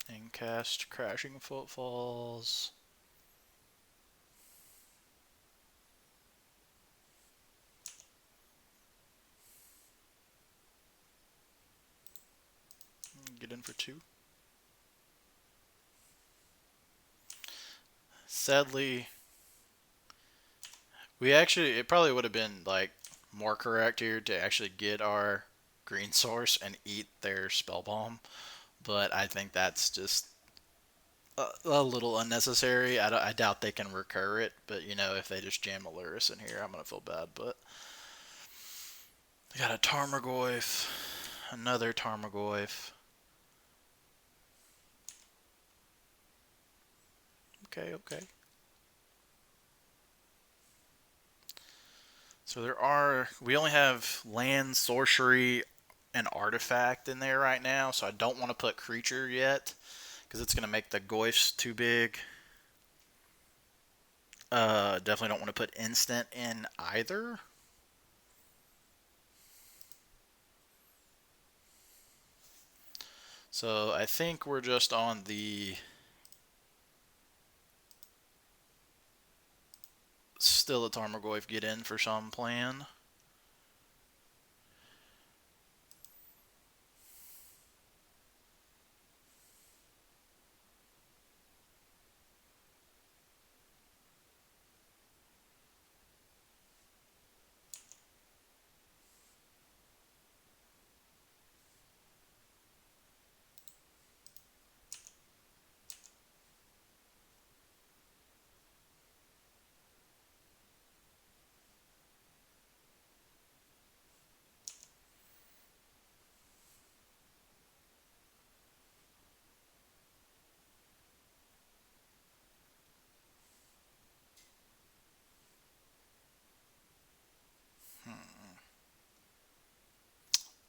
And cast Crashing Footfalls. Get in for 2. Sadly, it probably would have been like more correct here to actually get our green source and eat their spell bomb, but I think that's just a little unnecessary. I doubt they can recur it, but you know, if they just jam a Luris in here, I'm gonna feel bad. But they got a Tarmogoyf, another Tarmogoyf. Okay, okay. So we only have land, sorcery, and artifact in there right now, so I don't want to put creature yet, because it's going to make the Goyfs too big. Definitely don't want to put instant in either. So I think we're just on the still a Tarmogoyf get in for some plan.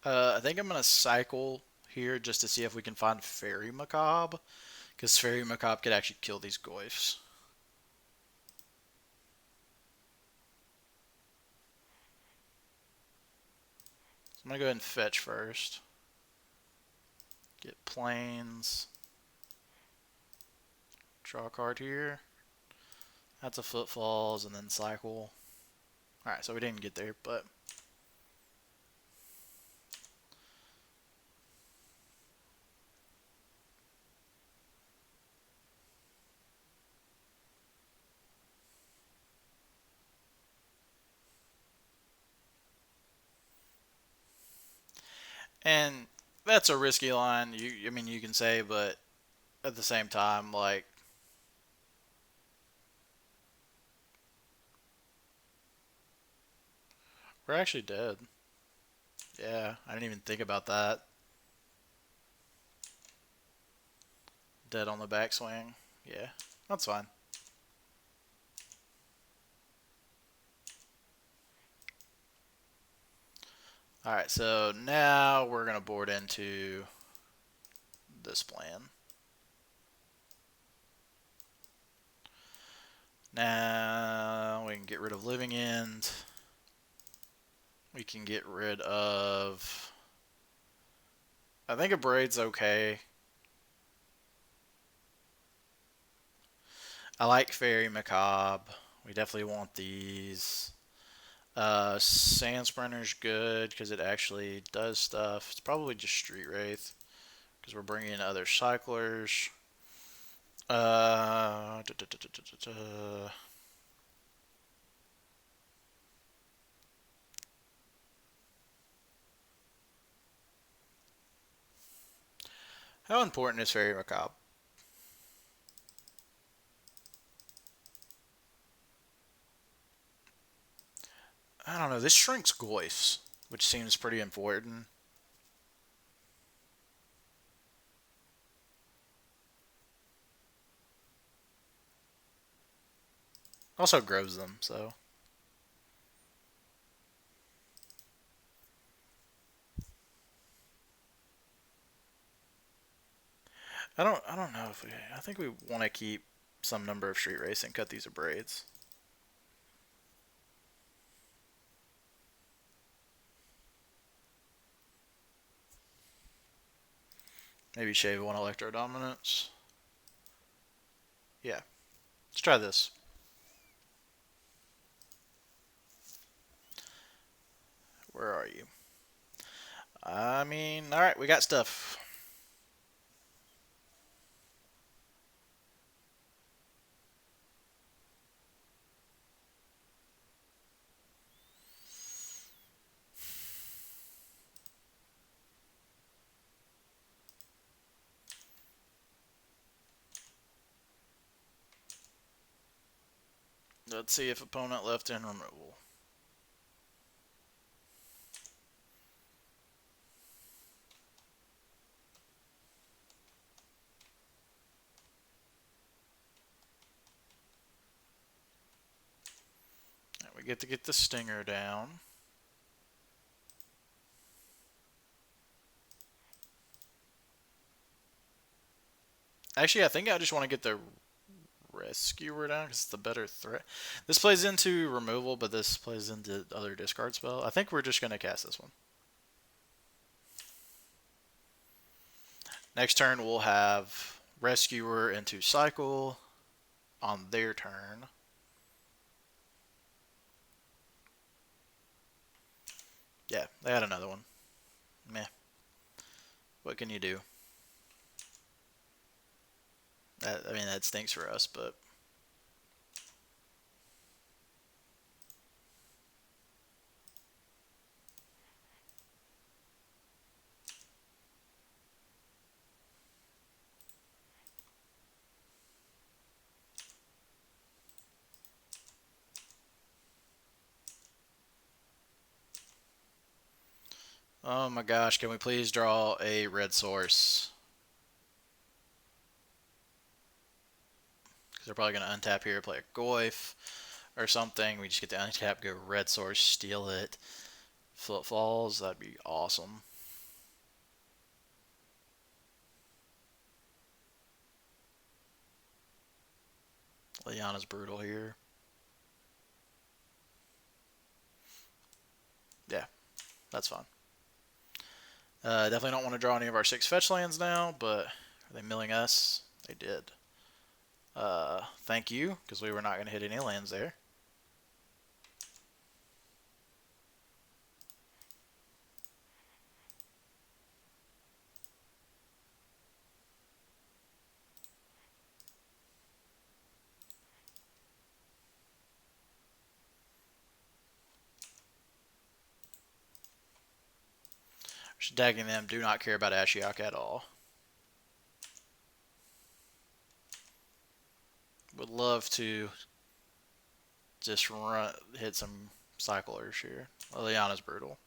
I think I'm going to cycle here just to see if we can find Fairy Macabre, because Fairy Macabre could actually kill these Goyfs. So I'm going to go ahead and fetch first. Get planes. Draw a card here. That's a Footfalls and then cycle. Alright, so we didn't get there, but and that's a risky line. I mean, you can say, but at the same time, like, we're actually dead. Yeah, I didn't even think about that. Dead on the backswing. Yeah, that's fine. Alright, so now we're going to board into this plan. Now we can get rid of Living End. We can get rid of... I think a Braid's okay. I like Fairy Macabre. We definitely want these. Sand Sprinter's good because it actually does stuff. It's probably just Street Wraith because we're bringing in other cyclers. Da, da, da, da. How important is Fairy Macabre? I don't know. This shrinks Goyfs, which seems pretty important. Also grows them, so. I don't know if I think we want to keep some number of street race and cut these with braids. Maybe shave one electro dominance. Yeah, let's try this. Where are you? I mean, alright, we got stuff. Let's see if opponent left in removal. We get to get the stinger down. Actually, I think I just want to get the rescuer down because it's the better threat. This plays into removal, but this plays into other discard spell. I think we're just going to cast this one. Next turn, we'll have rescuer into cycle on their turn. Yeah, they had another one. Meh. What can you do? I mean, that stinks for us, but... Oh my gosh, can we please draw a red source? Because they're probably going to untap here, play a Goyf or something. We just get to untap, go red source, steal it. Flip falls, that'd be awesome. Liana's brutal here. Yeah, that's fine. Definitely don't want to draw any of our 6 fetch lands now, but are they milling us? They did. Thank you, because we were not going to hit any lands there. Just dagging them, do not care about Ashiok at all. Would love to just hit some cyclers here. Liliana's brutal.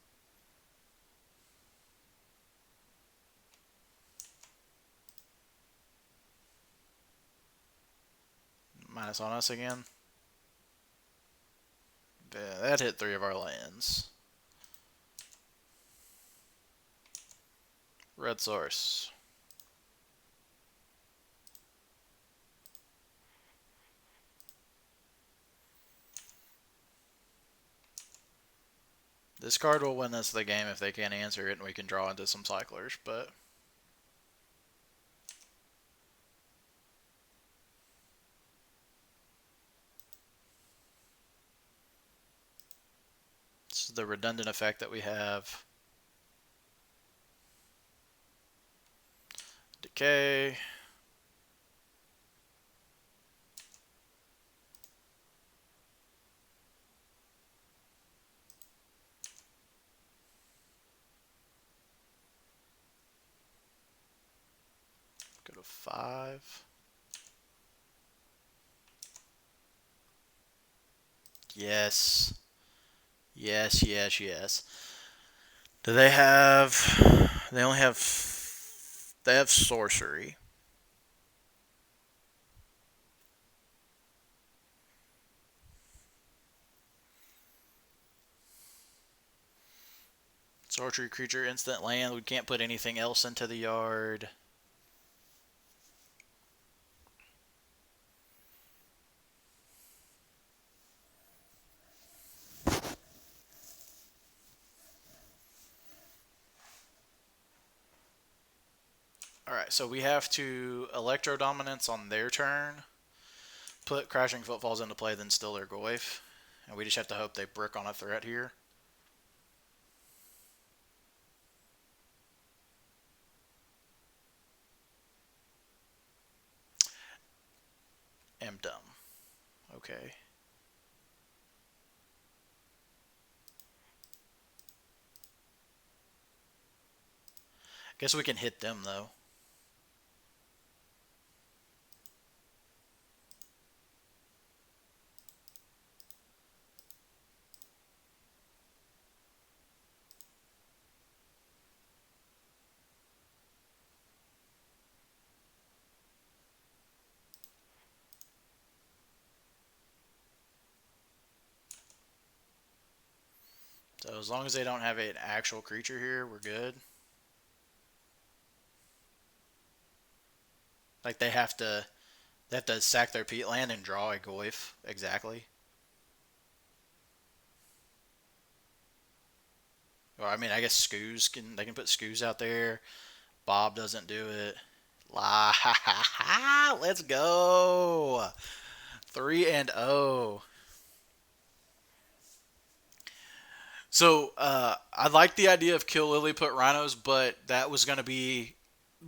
Minus on us again. Yeah, that hit 3 of our lands. Red source. This card will win us the game if they can't answer it and we can draw into some cyclers, but... this is the redundant effect that we have. Decay. Go to 5. Yes. Yes, yes, yes. Do they have... they only have... they have sorcery. Sorcery creature, instant land. We can't put anything else into the yard. Alright, so we have to Electro Dominance on their turn, put Crashing Footfalls into play, then steal their Goyf. And we just have to hope they brick on a threat here. Am dumb. Okay. Guess we can hit them, though. So as long as they don't have an actual creature here, we're good. Like they have to sack their peat land and draw a Goyf. Exactly. Or I mean, I guess Scoos they can put Scoos out there. Bob doesn't do it. Let's go. 3-0. So I like the idea of kill Lily, put rhinos, but that was going to be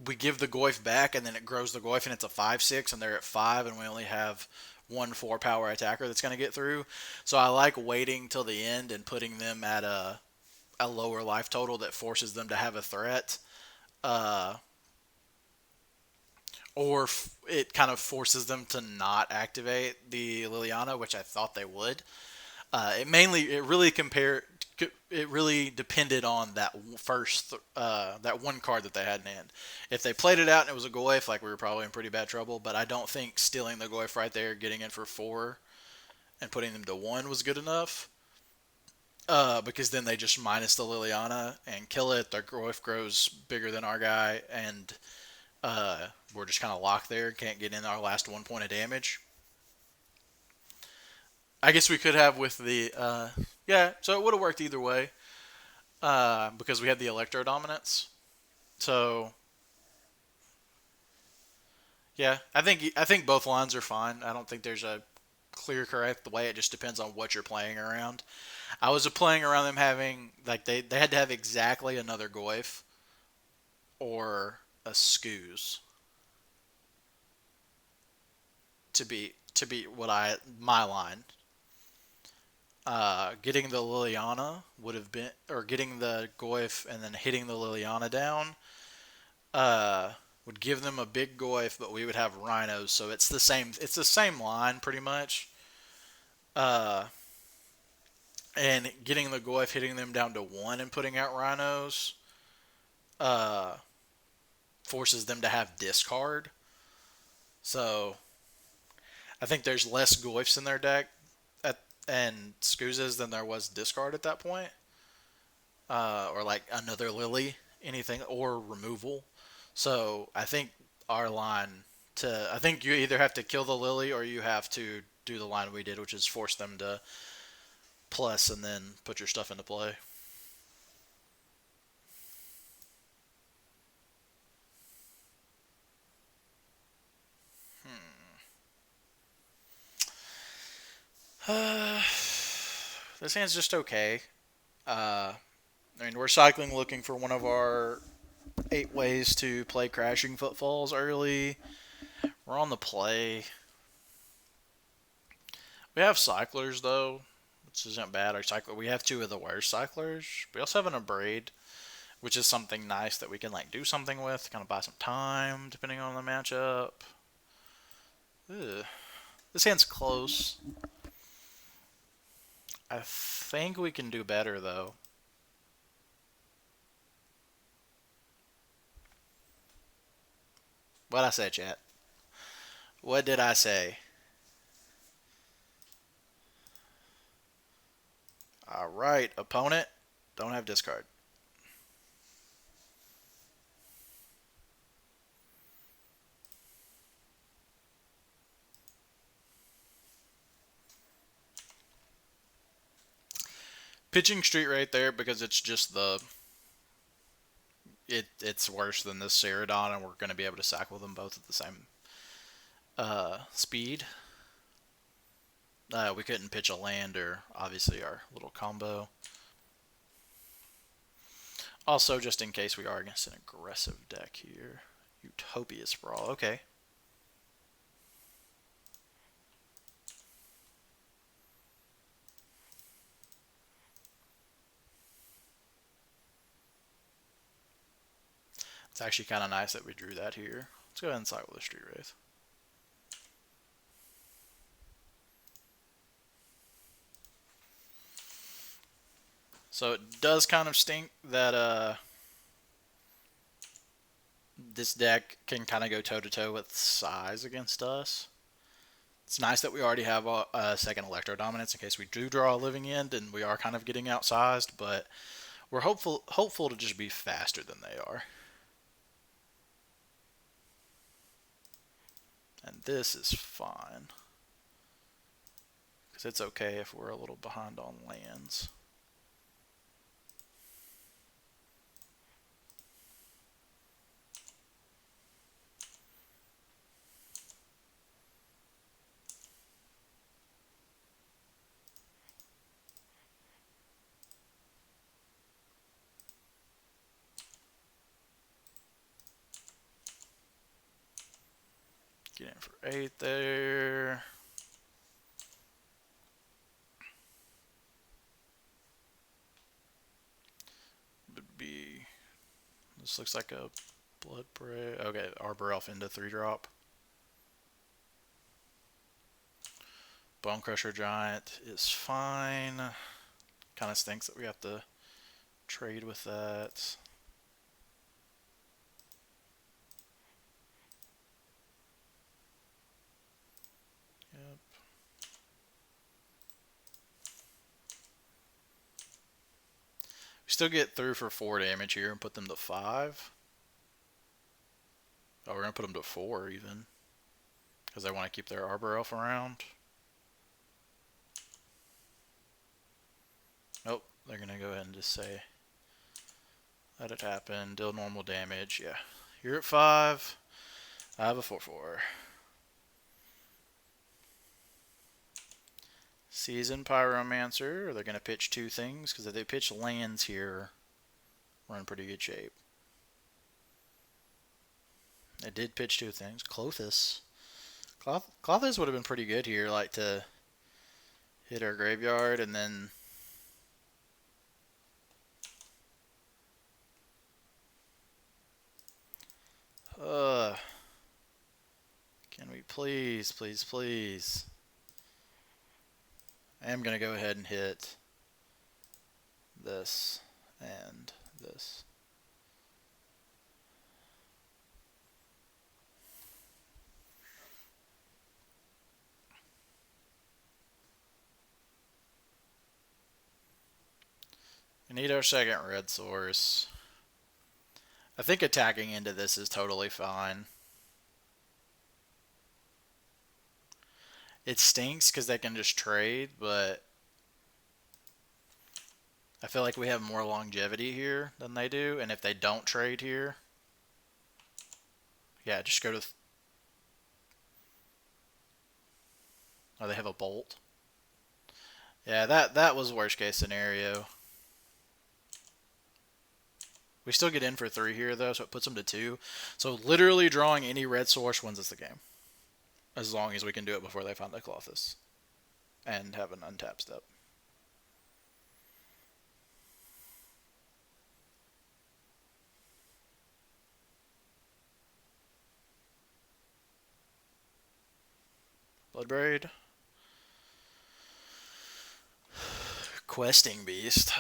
we give the Goyf back and then it grows the Goyf and it's a 5/6 and they're at 5 and we only have one 4-power attacker that's going to get through. So I like waiting till the end and putting them at a lower life total that forces them to have a threat. Or it kind of forces them to not activate the Liliana, which I thought they would. It really depended on that first that one card that they had in hand. If they played it out and it was a Goyf, like we were probably in pretty bad trouble. But I don't think stealing the Goyf right there, getting in for 4, and putting them to 1 was good enough. Because then they just minus the Liliana and kill it. Their Goyf grows bigger than our guy, and we're just kind of locked there. Can't get in our last 1 point of damage. I guess we could have with the yeah. So it would have worked either way because we had the Electro Dominance. So yeah, I think both lines are fine. I don't think there's a clear correct way. It just depends on what you're playing around. I was playing around them having like they had to have exactly another Goyf or a Scoos to be what my line. Getting the Liliana would have been, or getting the Goyf and then hitting the Liliana down, would give them a big Goyf, but we would have rhinos, so it's the same. It's the same line pretty much. Uh, and getting the Goyf, hitting them down to 1, and putting out rhinos, uh, forces them to have discard. So I think there's less Goyfs in their deck and Scoozes than there was discard at that point. Or like another Lily, anything, or removal. So I think our line I think you either have to kill the Lily or you have to do the line we did, which is force them to plus and then put your stuff into play. Uh, this hand's just okay. I mean, we're cycling looking for one of our 8 ways to play Crashing Footfalls early. We're on the play. We have cyclers though, which isn't bad. We have 2 of the worst cyclers. We also have an Abrade, which is something nice that we can like do something with, kind of buy some time depending on the matchup. Ugh. This hand's close. I think we can do better though. What'd I say, chat? What did I say? Alright, opponent, don't have discard. Pitching street right there because it's just the it's worse than this Ceradon, and we're going to be able to cycle them both at the same speed. We couldn't pitch a land or obviously our little combo. Also, just in case we are against an aggressive deck here. Utopia Sprawl, okay. It's actually kind of nice that we drew that here. Let's go ahead and cycle the Street Wraith. So it does kind of stink that this deck can kind of go toe-to-toe with size against us. It's nice that we already have a second Electro Dominance in case we do draw a Living End and we are kind of getting outsized, but we're hopeful to just be faster than they are. And this is fine, because it's okay if we're a little behind on lands. Get in for 8 there. Would be, this looks like a Blood Bray. Okay, Arbor Elf into 3-drop. Bone Crusher Giant is fine. Kind of stinks that we have to trade with that. Yep. We still get through for 4 damage here and put them to 5. Oh, we're going to put them to 4 even, because they want to keep their Arbor Elf around. Nope, they're going to go ahead and just say, let it happen, deal normal damage. Yeah, you're at 5. I have a 4/4. Seasoned Pyromancer. They're going to pitch 2 things, because if they pitch lands here, we're in pretty good shape. They did pitch 2 things. Clothis. Clothis would have been pretty good here, like to hit our graveyard and then can we please, please, please? I am going to go ahead and hit this and this. We need our second red source. I think attacking into this is totally fine. It stinks because they can just trade, but I feel like we have more longevity here than they do, and if they don't trade here, yeah, just go to... Oh, they have a bolt. Yeah, that was worst case scenario. We still get in for 3 here, though, so it puts them to 2. So literally drawing any red source wins us the game. As long as we can do it before they find the Clothis. And have an untap step. Bloodbraid. Questing Beast.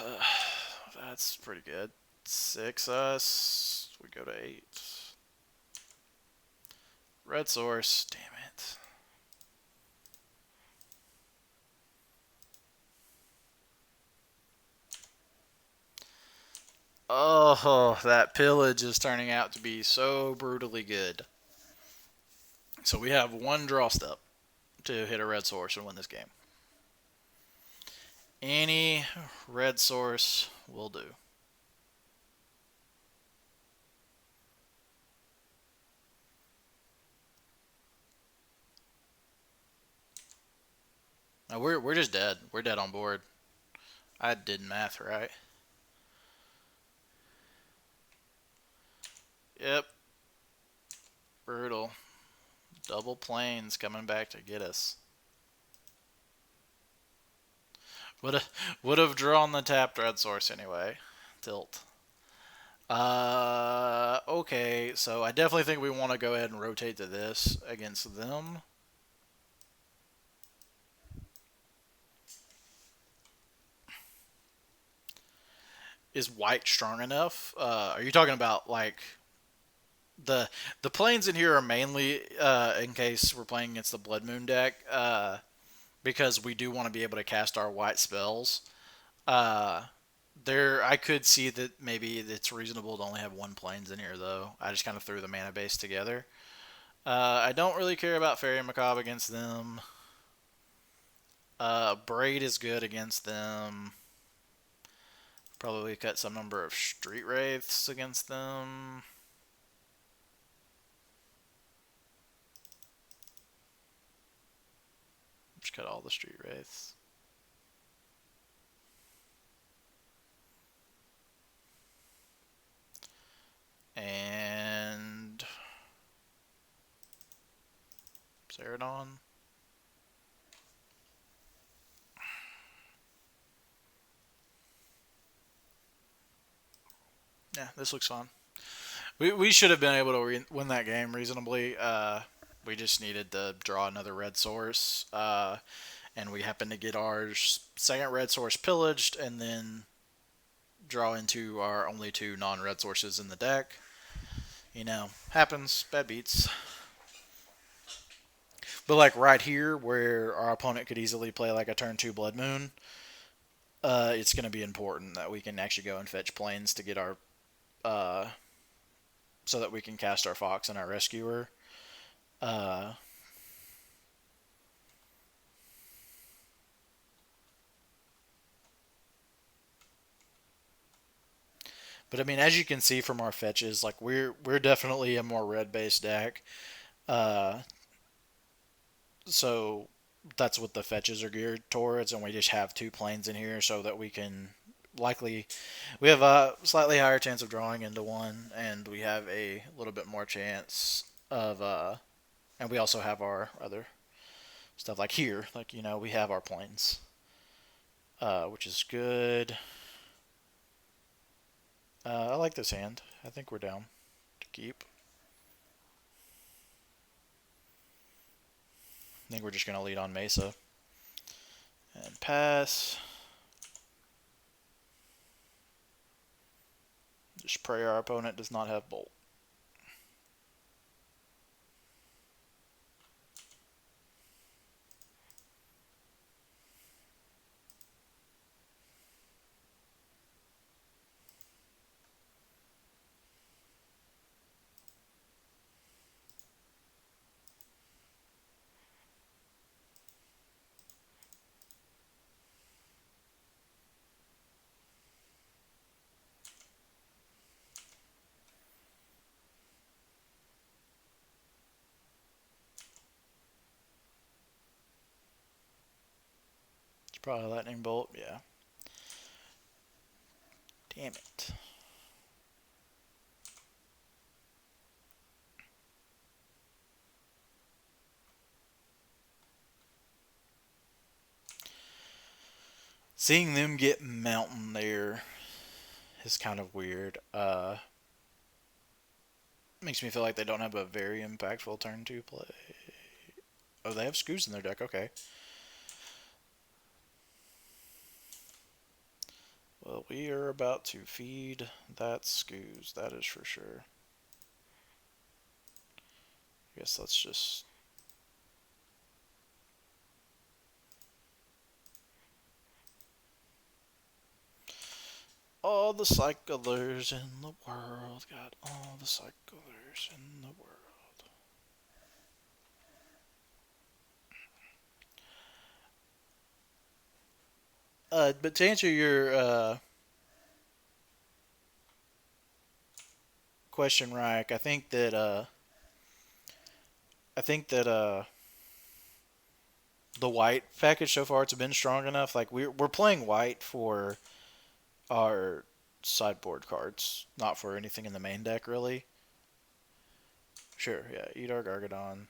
That's pretty good. 6 us. We go to 8. Red source. Damn it. Oh, that pillage is turning out to be so brutally good. So we have 1 draw step to hit a red source and win this game. Any red source will do. We're just dead. We're dead on board. I did math right. Yep. Brutal. Double planes coming back to get us. Would have drawn the tapped red source anyway. Tilt. Okay, so I definitely think we want to go ahead and rotate to this against them. Is white strong enough? Are you talking about like the the planes in here are mainly in case we're playing against the Blood Moon deck, because we do want to be able to cast our white spells. Uh, there, I could see that maybe it's reasonable to only have one planes in here, though. I just kind of threw the mana base together. I don't really care about Fairy Macabre against them. Braid is good against them. Probably cut some number of Street Wraiths against them. Just cut all the Street Wraiths. And Ceradon. Yeah, this looks fun. We should have been able to win that game reasonably. We just needed to draw another red source. And we happened to get our second red source pillaged and then draw into our only two non-red sources in the deck. You know, happens. Bad beats. But like right here, where our opponent could easily play like a turn 2 Blood Moon, it's going to be important that we can actually go and fetch planes to get our, so that we can cast our Fox and our Rescuer. Uh, but I mean, as you can see from our fetches, like we're definitely a more red based deck. Uh, so that's what the fetches are geared towards, and we just have two planes in here so that we can likely we have a slightly higher chance of drawing into one, and we have a little bit more chance of and we also have our other stuff like here, like we have our planes, which is good. I like this hand. I think we're down to keep. I think we're just gonna lead on Mesa and pass. Just pray our opponent does not have Bolt. It's probably a lightning bolt, yeah. Damn it. Seeing them get mountain there is kind of weird. Makes me feel like they don't have a very impactful turn 2 play. Oh, they have Scoos in their deck, okay. Well, we are about to feed that Scoos, that is for sure. I guess let's just... All the cyclers in the world, got all the cyclers in the world. But to answer your question, Ryk, I think that the white package so far, it's been strong enough. Like we're playing white for our sideboard cards, not for anything in the main deck really. Sure, yeah, eat our Gargadon.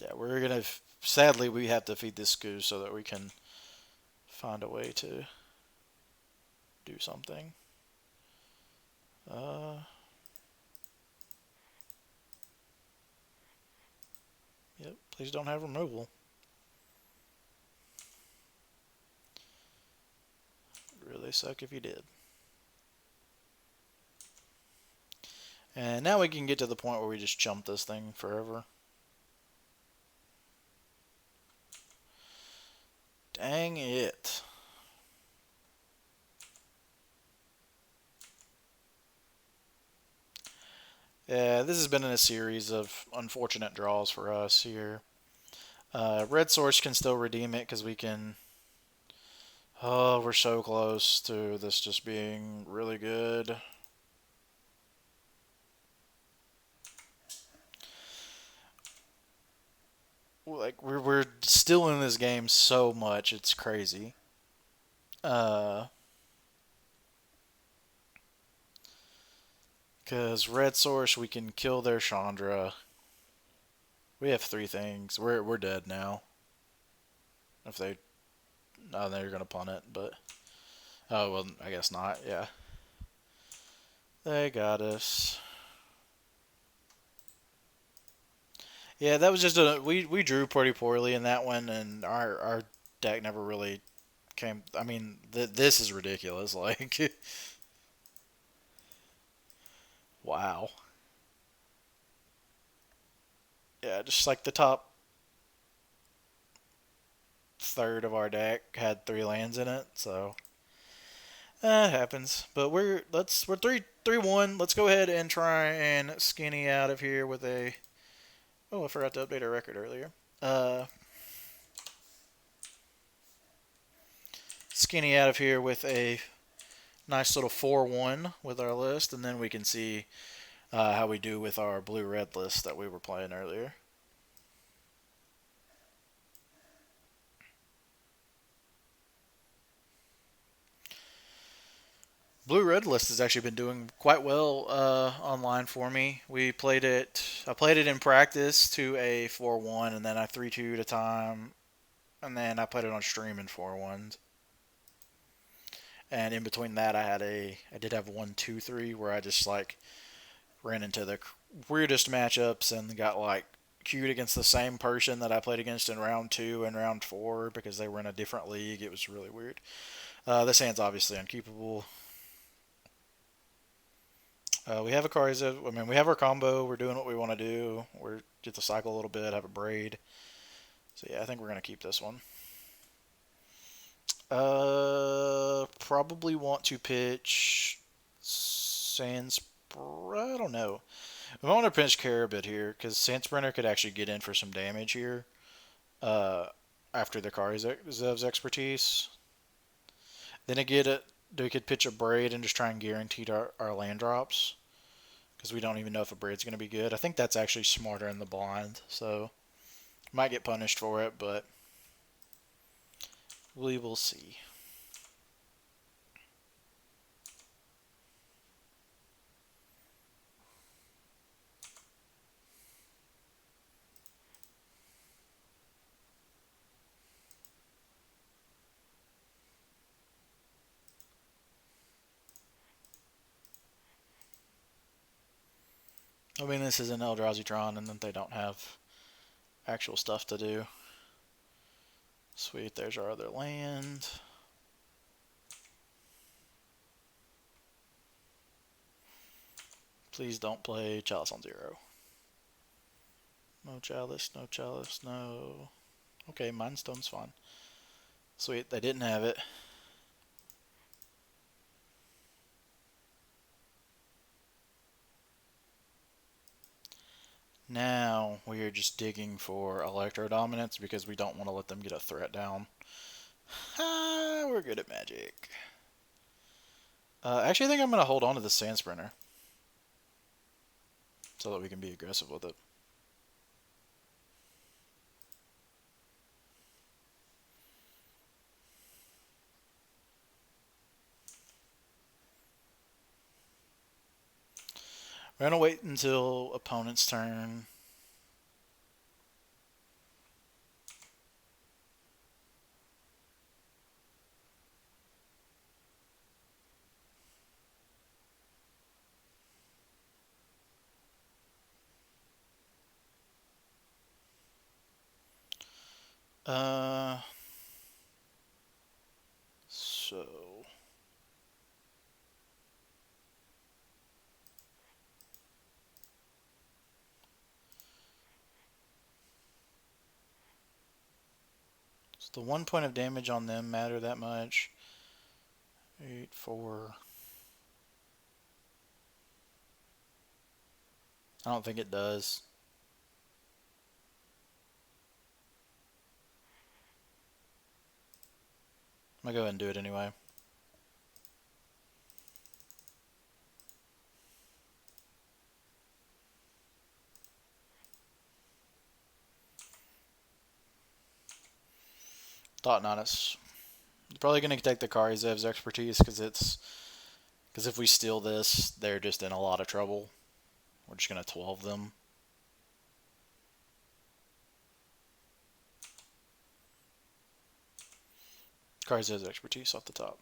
Yeah, we're gonna. Sadly, we have to feed this goose so that we can find a way to do something. Uh, yep. Please don't have removal. It'd really suck if you did. And now we can get to the point where we just jump this thing forever. Dang it. Yeah, this has been in a series of unfortunate draws for us here. Red Source can still redeem it because we can. Oh, we're so close to this just being really good. Like we're still in this game so much, it's crazy. Uh, Because Red Source, we can kill their Chandra. We have three things. We're dead now. If they, oh, they're gonna punt it, but oh well, I guess not. Yeah, they got us. Yeah, that was just a we drew pretty poorly in that one, and our deck never really came. I mean, this is ridiculous. Like, wow. Yeah, just like the top third of our deck had three lands in it, so it happens. But we're 3-1. Let's go ahead and try and skinny out of here with a. Oh, I forgot to update our record earlier. Uh, Skinny out of here with a nice little 4-1 with our list, and then we can see how we do with our blue-red list that we were playing earlier. Blue-red list has actually been doing quite well online for me. We played it. I played it in practice to a 4-1, and then I 3-2 at a time, and then I played it on stream in 4-1s. And in between that, I did have 1-2-3 where I just like ran into the weirdest matchups and got like queued against the same person that I played against in round 2 and round 4 because they were in a different league. It was really weird. This hand's obviously unkeepable. We have a Kaiser. I mean, we have our combo. We're doing what we want to do. We're get to cycle a little bit, have a braid. So yeah, I think we're gonna keep this one. Probably want to pitch Sands. I don't know. I want to pinch Carabit here because Sandsprinter could actually get in for some damage here. Uh, After the Karzev's expertise, then we could pitch a Braid and just try and guarantee our land drops because we don't even know if a Braid's going to be good. I think that's actually smarter in the blind, so might get punished for it, but we will see. I mean, this is an Eldrazi-tron, and then they don't have actual stuff to do. Sweet, there's our other land. Please don't play Chalice on 0. No Chalice, no Chalice, no. Okay, Mindstone's fine. Sweet, they didn't have it. Now we are just digging for Electro Dominance because we don't want to let them get a threat down. Ah, we're good at Magic. Actually, I think I'm going to hold on to the Sand Sprinter so that we can be aggressive with it. We're gonna wait until opponent's turn. Uh, so does the 1 point of damage on them matter that much? 8, 4. I don't think it does. I'm gonna go ahead and do it anyway. Thought not. It's probably gonna take the Karizev's expertise because if we steal this, they're just in a lot of trouble. We're just gonna 12 them. Karizev's expertise off the top.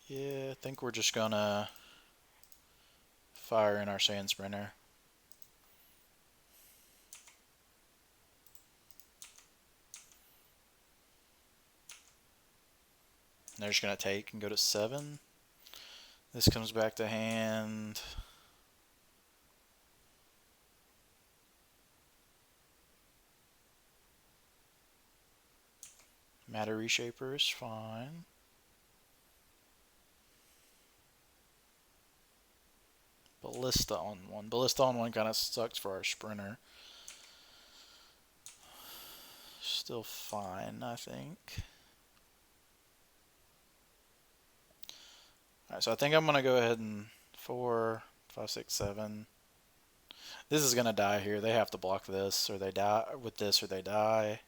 Yeah, I think we're just gonna fire in our Sand Sprinter. They're just gonna take and go to 7. This comes back to hand. Matter Reshaper is fine. Ballista on 1. Ballista on 1 kind of sucks for our Sprinter. Still fine, I think. Alright, so I think I'm going to go ahead and 4, 5, 6, 7. This is going to die here. They have to block this, or they die with this, or they die.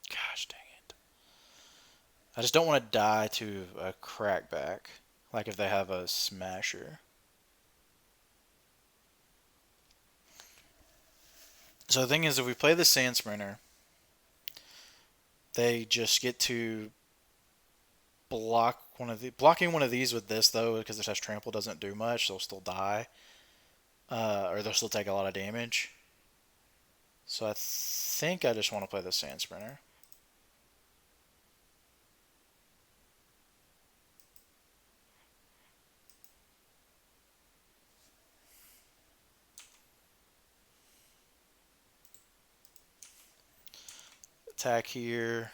Gosh dang it. I just don't want to die to a crackback, like if they have a smasher. So the thing is, if we play the Sand Sprinter, they just get to block blocking one of these with this though, because it has trample doesn't do much. They'll still die, or they'll still take a lot of damage. So I think I just want to play the Sand Sprinter. Attack here.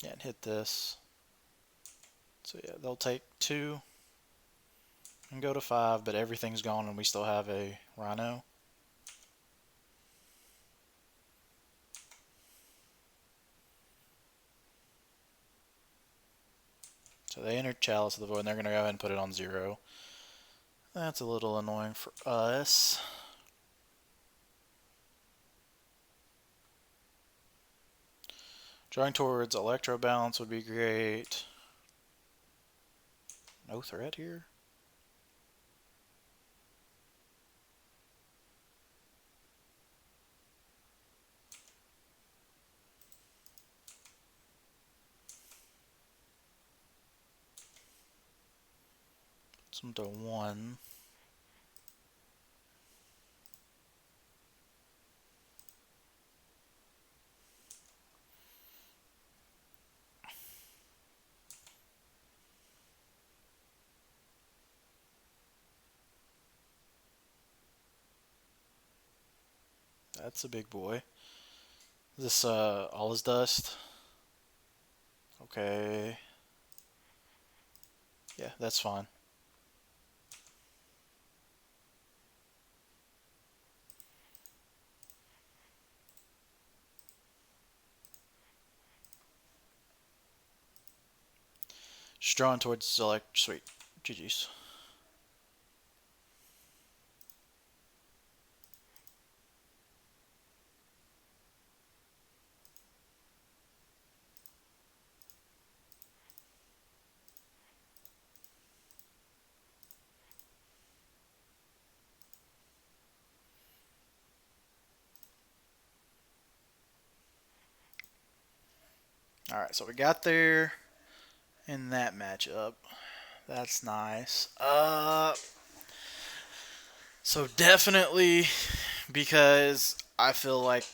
Yeah, and hit this. So yeah, they'll take 2 and go to 5, but everything's gone and we still have a Rhino. So they enter Chalice of the Void, and they're going to go ahead and put it on 0. That's a little annoying for us. Drawing towards Electro Balance would be great. No threat here? Some to 1. That's a big boy. Is this all his dust? Okay. Yeah, that's fine. Just drawing towards select. Sweet. GG's. Alright, so we got there in that matchup. That's nice. So definitely because I feel like,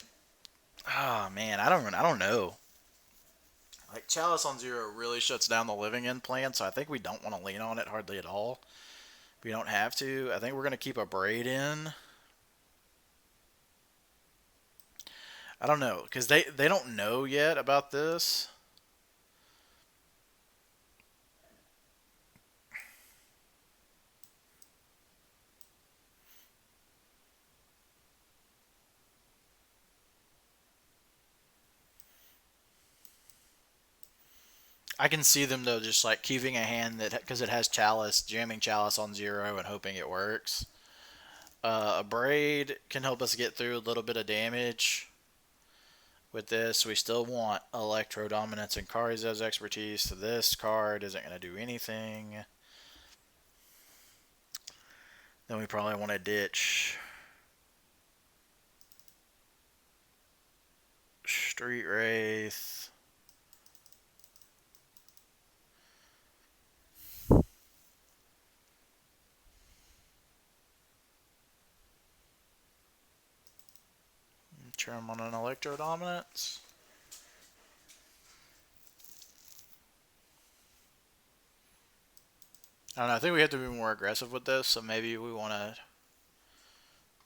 oh man, I don't know. Like Chalice on Zero really shuts down the Living End plan, so I think we don't want to lean on it hardly at all. We don't have to. I think we're gonna keep a Braid in. I don't know because they don't know yet about this. I can see them though, just like keeping a hand that because it has Chalice, jamming Chalice on Zero and hoping it works. A Braid can help us get through a little bit of damage. With this, we still want Electro Dominance and Karizo's expertise. So this card isn't going to do anything. Then we probably want to ditch Street Wraith. Trim on an Electro Dominance. I don't know. I think we have to be more aggressive with this. So maybe we want to.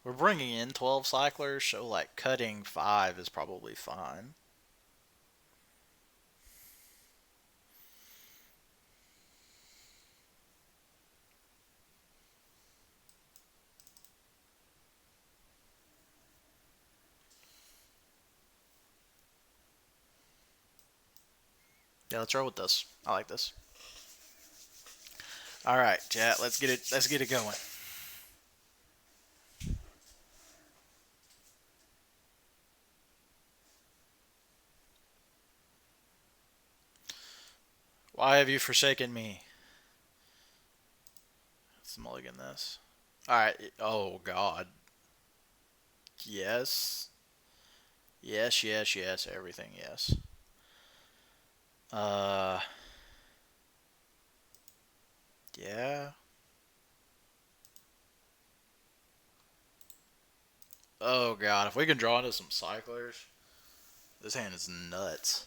We're bringing in 12 cyclers, so like cutting 5 is probably fine. Yeah, let's roll with this. I like this. All right, chat. Let's get it. Let's get it going. Why have you forsaken me? Let's mulligan this. All right. Oh God. Yes. Yes. Yes. Yes. Everything. Yes. Uh. Yeah. Oh God. If we can draw into some cyclers, this hand is nuts.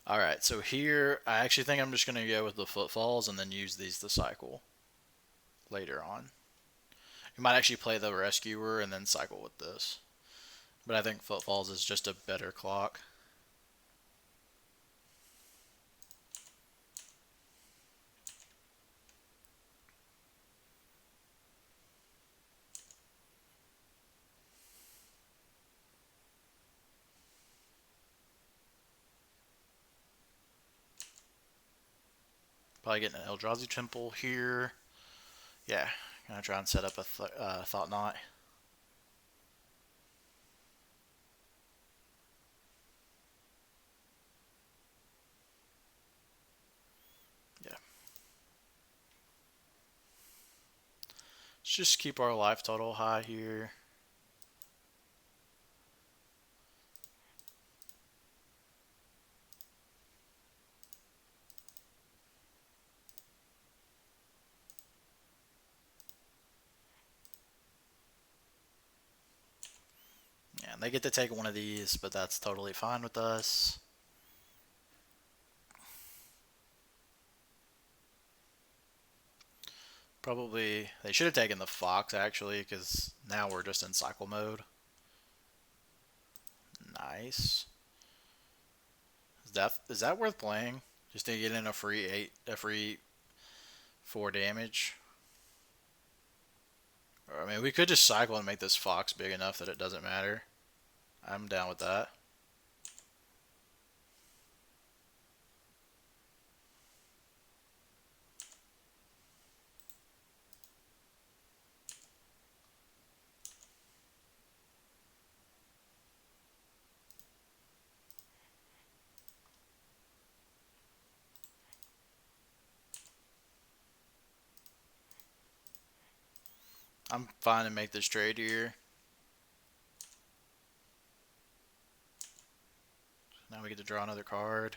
All right. So here, I actually think I'm just gonna go with the footfalls and then use these to cycle later on. You might actually play the rescuer and then cycle with this. But I think footfalls is just a better clock. Probably getting an Eldrazi Temple here. Yeah, gonna try and set up a Thought Knot. Yeah. Let's just keep our life total high here. Yeah, and they get to take one of these, but that's totally fine with us. Probably they should have taken the fox actually, because now we're just in cycle mode. Nice. Is that worth playing? Just to get in a free 4 damage. Or, I mean, we could just cycle and make this fox big enough that it doesn't matter. I'm down with that. I'm fine to make this trade here. Now we get to draw another card,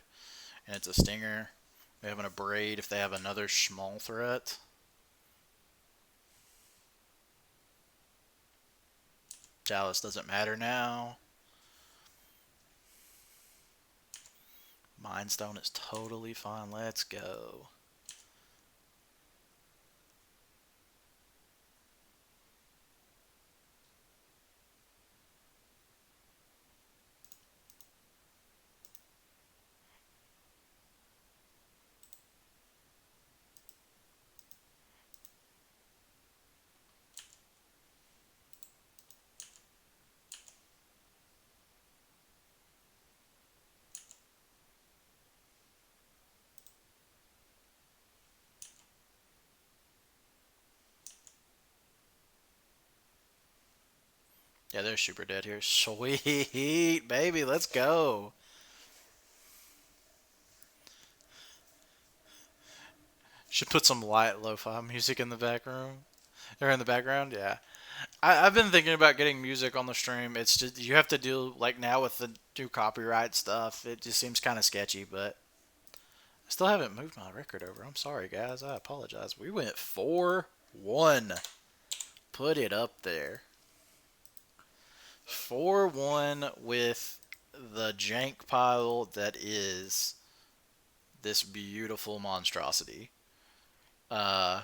and it's a stinger. We have an abrade if they have another small threat. Dallas doesn't matter now. Mindstone is totally fine. Let's go. Yeah, they're super dead here. Sweet, baby, let's go. Should put some light lo-fi music in the back room. Or in the background, yeah. I've been thinking about getting music on the stream. It's just you have to deal like now with the new copyright stuff. It just seems kind of sketchy, but I still haven't moved my record over. I'm sorry, guys. I apologize. We went 4-1. Put it up there. 4-1 with the jank pile that is this beautiful monstrosity. Uh,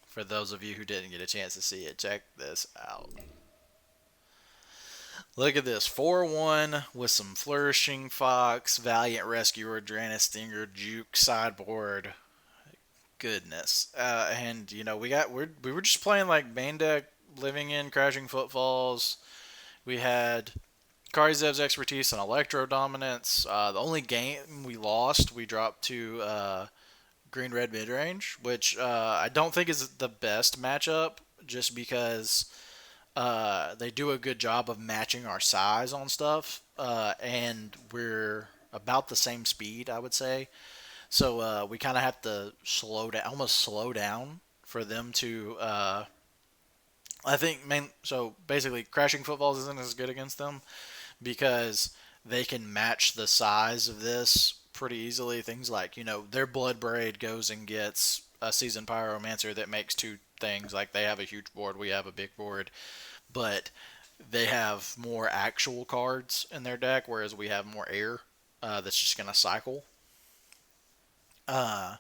for those of you who didn't get a chance to see it, check this out. Look at this. 4-1 with some Flourishing Fox, Valiant Rescuer, Dranis Stinger, Juke, Sideboard. Goodness. And, you know, we were just playing like main deck, Living End, Crashing Footfalls. We had Karizev's Expertise and Electro Dominance. The only game we lost, we dropped to Green-Red Midrange, which I don't think is the best matchup just because they do a good job of matching our size on stuff, and we're about the same speed, I would say. So we kind of have to slow down, almost slow down for them to. I think so basically, Crashing Footballs isn't as good against them because they can match the size of this pretty easily. Things like their Blood Braid goes and gets a Seasoned Pyromancer that makes two things. Like they have a huge board, we have a big board, but they have more actual cards in their deck, whereas we have more air that's just going to cycle. Uh,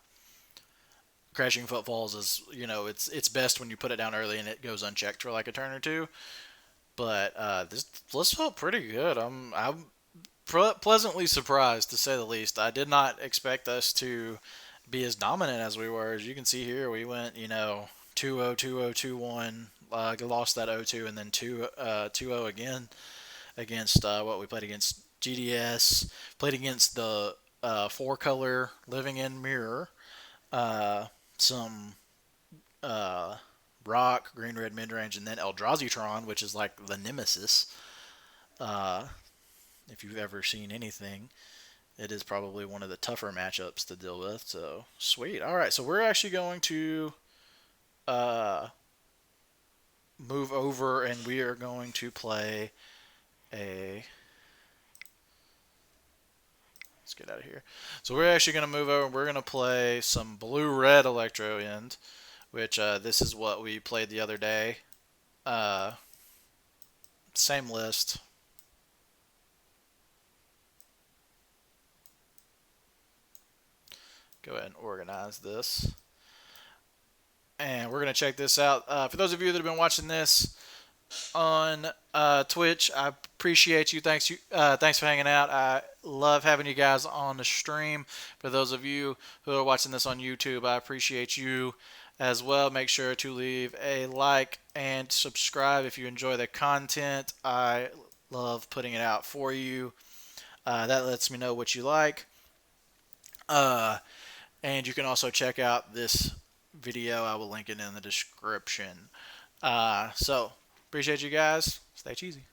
Crashing Footfalls is, it's best when you put it down early and it goes unchecked for like a turn or two. But this felt pretty good. I'm pleasantly surprised to say the least. I did not expect us to be as dominant as we were. As you can see here, we went 2-0, 2-0, 2-1. Lost that 0-2 and then 2-0 again against what we played against GDS. Played against the 4-color Living End Mirror. Some Rock, Green Red Midrange, and then Eldrazi which is like the nemesis. Uh, if you've ever seen anything, it is probably one of the tougher matchups to deal with. So sweet. All right, so we're actually going to move over, and we are going to play a. Let's get out of here. So we're actually going to move over. We're going to play some blue-red Electro End, which this is what we played the other day. Same list. Go ahead and organize this. and we're gonna check this out. For those of you that have been watching this on Twitch, I appreciate you. Thanks for hanging out. I love having you guys on the stream. For those of you who are watching this on YouTube, I appreciate you as well. Make sure to leave a like and subscribe if you enjoy the content. I love putting it out for you. That lets me know what you like. And you can also check out this video. I will link it in the description. So, appreciate you guys. Stay cheesy.